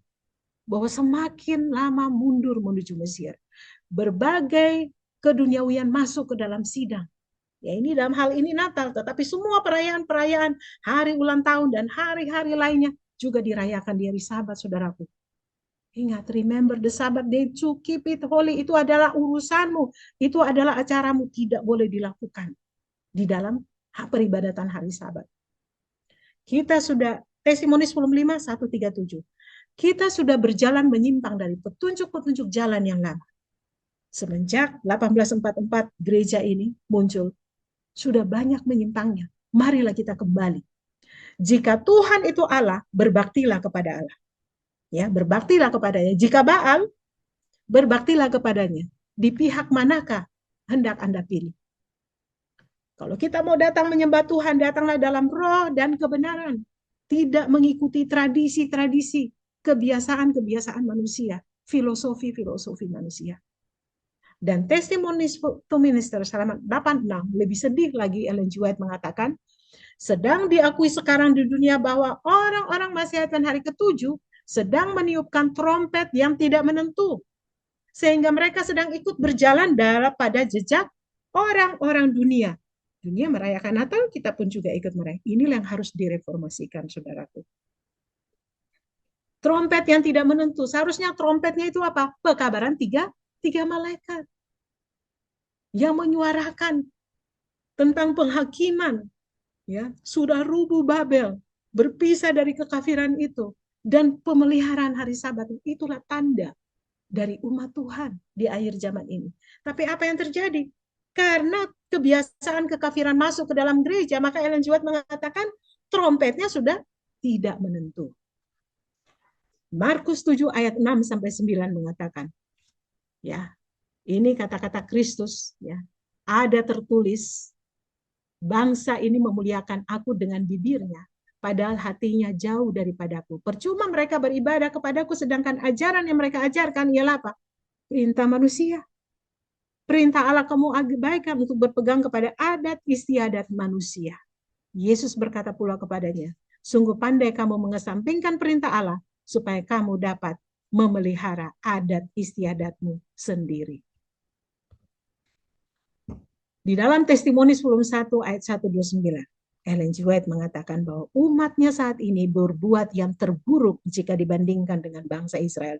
bahwa semakin lama mundur menuju Mesir, berbagai keduniawian masuk ke dalam sidang. Ya, ini dalam hal ini Natal, tetapi semua perayaan-perayaan, hari ulang tahun dan hari-hari lainnya juga dirayakan di hari Sabat, saudaraku. Ingat, remember the Sabbath day to keep it holy. Itu adalah urusanmu. Itu adalah acaramu. Tidak boleh dilakukan di dalam peribadatan hari Sabat. Kita sudah, Testimoni 10:5, 137. Kita sudah berjalan menyimpang dari petunjuk-petunjuk jalan yang lama. Semenjak 1844 gereja ini muncul, sudah banyak menyimpangnya. Marilah kita kembali. Jika Tuhan itu Allah, berbaktilah kepada Allah. Ya, berbaktilah kepadanya. Jika Baal, berbaktilah kepadanya. Di pihak manakah hendak Anda pilih? Kalau kita mau datang menyembah Tuhan, datanglah dalam roh dan kebenaran. Tidak mengikuti tradisi-tradisi, kebiasaan-kebiasaan manusia, filosofi-filosofi manusia. Dan Testimony to Minister halaman 86, lebih sedih lagi Ellen G. White mengatakan, sedang diakui sekarang di dunia bahwa orang-orang Masihitan hari ke-7 sedang meniupkan trompet yang tidak menentu. Sehingga mereka sedang ikut berjalan pada jejak orang-orang dunia. Dunia merayakan Natal, kita pun juga ikut merayakan. Inilah yang harus direformasikan, saudaraku. Trompet yang tidak menentu. Seharusnya trompetnya itu apa? Pekabaran tiga malaikat. Yang menyuarakan tentang penghakiman. Ya, sudah rubuh Babel. Berpisah dari kekafiran itu. Dan pemeliharaan hari Sabat, itulah tanda dari umat Tuhan di akhir zaman ini. Tapi apa yang terjadi? Karena kebiasaan kekafiran masuk ke dalam gereja, maka Ellen G. White mengatakan trompetnya sudah tidak menentu. Markus 7 ayat 6 sampai 9 mengatakan, ya, ini kata-kata Kristus, ya. Ada tertulis, bangsa ini memuliakan aku dengan bibirnya, padahal hatinya jauh daripadaku. Percuma mereka beribadah kepadaku, sedangkan ajaran yang mereka ajarkan ialah apa? Perintah manusia. Perintah Allah kamu abaikan untuk berpegang kepada adat istiadat manusia. Yesus berkata pula kepadanya, sungguh pandai kamu mengesampingkan perintah Allah, supaya kamu dapat memelihara adat istiadatmu sendiri. Di dalam Testimoni 11 ayat 129, Ellen G. White mengatakan bahwa umatnya saat ini berbuat yang terburuk jika dibandingkan dengan bangsa Israel.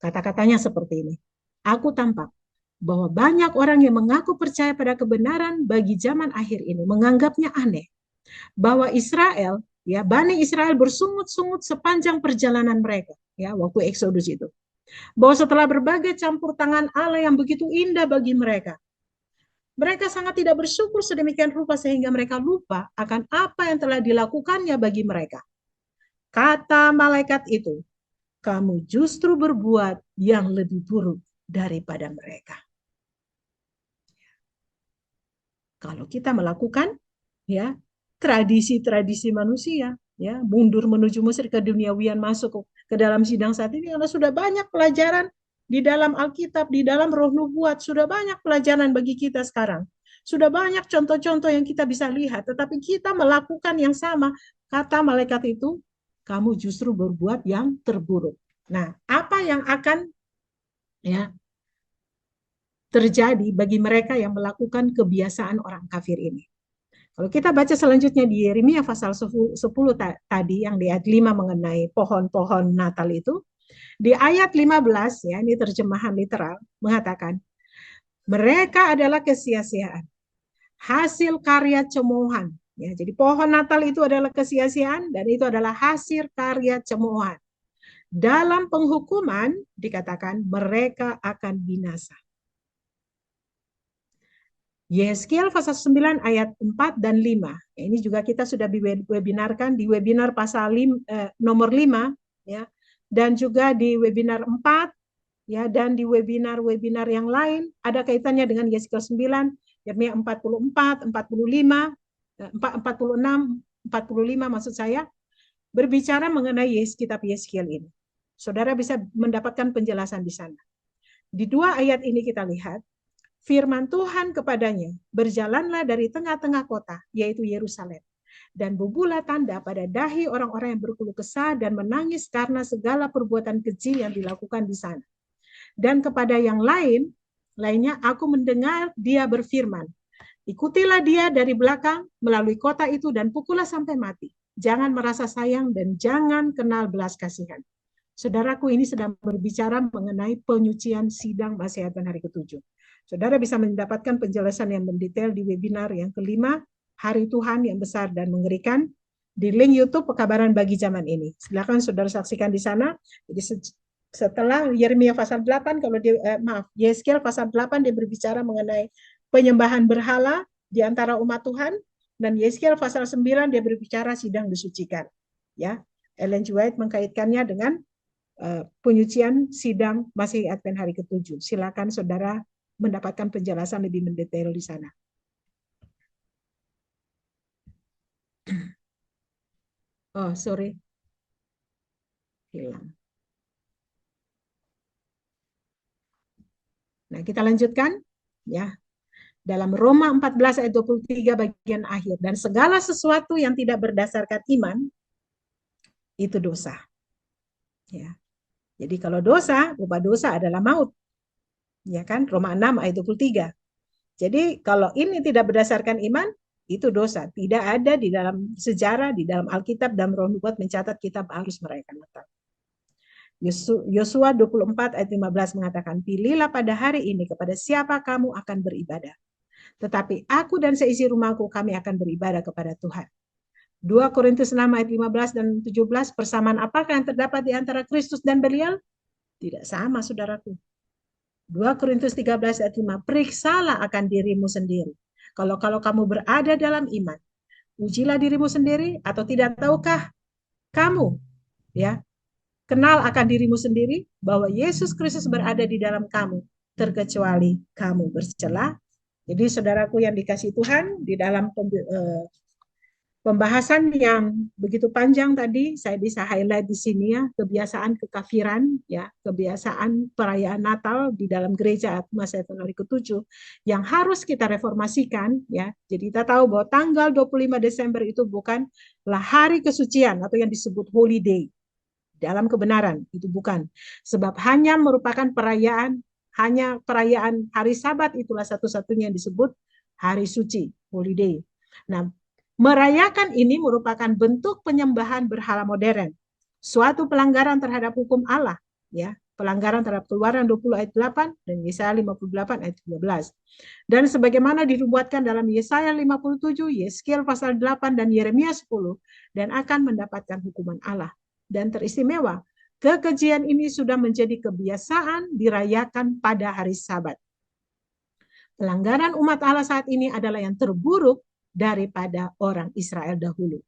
Kata-katanya seperti ini, aku tampak bahwa banyak orang yang mengaku percaya pada kebenaran bagi zaman akhir ini menganggapnya aneh bahwa Israel, ya, Bani Israel bersungut-sungut sepanjang perjalanan mereka, ya, waktu Exodus itu. Bahwa setelah berbagai campur tangan Allah yang begitu indah bagi mereka, mereka sangat tidak bersyukur sedemikian rupa sehingga mereka lupa akan apa yang telah dilakukannya bagi mereka. Kata malaikat itu, kamu justru berbuat yang lebih buruk daripada mereka. Kalau kita melakukan, ya, tradisi-tradisi manusia, ya, mundur menuju Mesir, ke duniawian masuk ke dalam sidang saat ini, karena sudah banyak pelajaran di dalam Alkitab, di dalam Roh Nubuat, sudah banyak pelajaran bagi kita sekarang. Sudah banyak contoh-contoh yang kita bisa lihat, tetapi kita melakukan yang sama. Kata malaikat itu, kamu justru berbuat yang terburuk. Nah, apa yang akan, ya, terjadi bagi mereka yang melakukan kebiasaan orang kafir ini? Kalau kita baca selanjutnya di Yeremia pasal 10 tadi yang di ayat 5 mengenai pohon-pohon Natal itu, di ayat 15, ya, ini terjemahan literal, mengatakan, mereka adalah kesia-siaan, hasil karya cemoohan. Ya, jadi pohon Natal itu adalah kesia-siaan dan itu adalah hasil karya cemoohan. Dalam penghukuman dikatakan mereka akan binasa. Yeskiel pasal 9 ayat 4 dan 5. Ini juga kita sudah webinarkan di webinar pasal nomor 5 ya. Dan juga di webinar 4 ya, dan di webinar-webinar yang lain ada kaitannya dengan Yeskiel 9, Yeremia 44, 45, 46, 45 maksud saya, berbicara mengenai kitab Yeskiel ini. Saudara bisa mendapatkan penjelasan di sana. Di dua ayat ini kita lihat firman Tuhan kepadanya, berjalanlah dari tengah-tengah kota, yaitu Yerusalem, dan bubuhlah tanda pada dahi orang-orang yang berkeluh kesah dan menangis karena segala perbuatan keji yang dilakukan di sana. Dan kepada yang lainnya aku mendengar dia berfirman, ikutilah dia dari belakang melalui kota itu dan pukullah sampai mati. Jangan merasa sayang dan jangan kenal belas kasihan. Saudaraku, ini sedang berbicara mengenai penyucian sidang Masehat dan hari ke-7. Saudara bisa mendapatkan penjelasan yang mendetail di webinar yang kelima, Hari Tuhan yang Besar dan Mengerikan, di link YouTube Pekabaran Bagi Zaman Ini. Silakan saudara saksikan di sana. Jadi setelah Yeremia pasal 8, Yeskiel pasal 8 dia berbicara mengenai penyembahan berhala di antara umat Tuhan, dan Yeskiel pasal 9 dia berbicara sidang disucikan. Ya, Ellen G. White mengkaitkannya dengan penyucian sidang Masehi Advent hari ke-7. Silakan saudara mendapatkan penjelasan lebih mendetail di sana. Oh, sorry. Hilang. Nah, kita lanjutkan ya. Dalam Roma 14 ayat 23 bagian akhir, dan segala sesuatu yang tidak berdasarkan iman itu dosa. Ya. Jadi kalau dosa, upah dosa adalah maut. Ya kan? Roma 6 ayat 23. Jadi kalau ini tidak berdasarkan iman, itu dosa. Tidak ada di dalam sejarah, di dalam Alkitab, dan Roh Nubuat mencatat kita harus merayakan Natal. Yosua 24 ayat 15 mengatakan, pilihlah pada hari ini kepada siapa kamu akan beribadah. Tetapi aku dan seisi rumahku kami akan beribadah kepada Tuhan. 2 Korintus 6 ayat 15 dan 17, persamaan apakah yang terdapat di antara Kristus dan Belial? Tidak sama, saudaraku. 2 Korintus 13 ayat 5, periksalah akan dirimu sendiri. Kalau kamu berada dalam iman, ujilah dirimu sendiri, atau tidak tahukah kamu ya kenal akan dirimu sendiri bahwa Yesus Kristus berada di dalam kamu, terkecuali kamu bercela. Jadi saudaraku yang dikasihi Tuhan, di dalam pembahasan yang begitu panjang tadi, saya bisa highlight di sini ya, kebiasaan kekafiran, ya, kebiasaan perayaan Natal di dalam gereja Masehi hari ke-7 yang harus kita reformasikan, ya. Jadi kita tahu bahwa tanggal 25 Desember itu bukanlah hari kesucian atau yang disebut holy day. Dalam kebenaran itu bukan, sebab hanya merupakan perayaan, hanya perayaan hari Sabat itulah satu-satunya yang disebut hari suci, holy day. Nah, merayakan ini merupakan bentuk penyembahan berhala modern, suatu pelanggaran terhadap hukum Allah, ya, pelanggaran terhadap Keluaran 20 ayat 8 dan Yesaya 58 ayat 13. Dan sebagaimana dinubuatkan dalam Yesaya 57, Yeskiel pasal 8 dan Yeremia 10, dan akan mendapatkan hukuman Allah. Dan teristimewa, kekejian ini sudah menjadi kebiasaan dirayakan pada hari Sabat. Pelanggaran umat Allah saat ini adalah yang terburuk daripada orang Israel dahulu,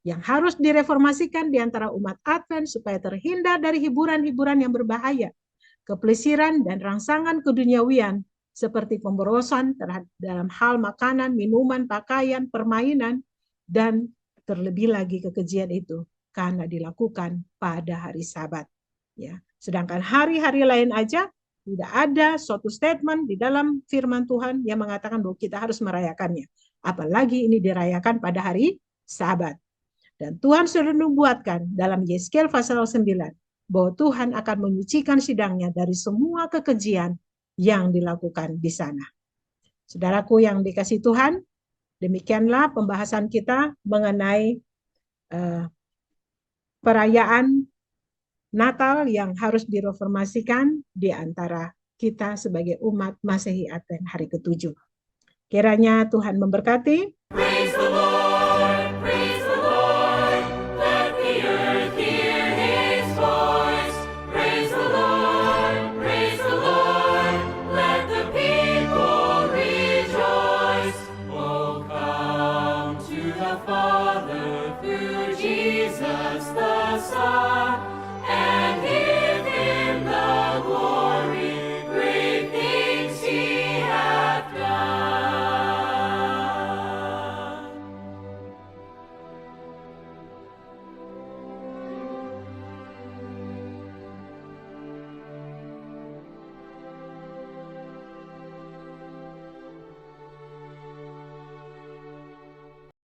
yang harus direformasikan di antara umat Advent supaya terhindar dari hiburan-hiburan yang berbahaya, kepelesiran dan rangsangan keduniawian seperti pemborosan dalam hal makanan, minuman, pakaian, permainan, dan terlebih lagi kekejian itu karena dilakukan pada hari Sabat. Ya, sedangkan hari-hari lain aja tidak ada suatu statement di dalam firman Tuhan yang mengatakan bahwa kita harus merayakannya. Apalagi ini dirayakan pada hari Sabat. Dan Tuhan sudah menubuatkan dalam Yeskiel pasal 9 bahwa Tuhan akan menyucikan sidangnya dari semua kekejian yang dilakukan di sana. Saudaraku yang dikasihi Tuhan, demikianlah pembahasan kita mengenai perayaan Natal yang harus direformasikan di antara kita sebagai umat Masehi Advent hari ke-7. Kiranya Tuhan memberkati. Praise the Lord, praise the Lord. Let the earth hear his voice. Praise the Lord, praise the Lord. Let the people rejoice. kuasa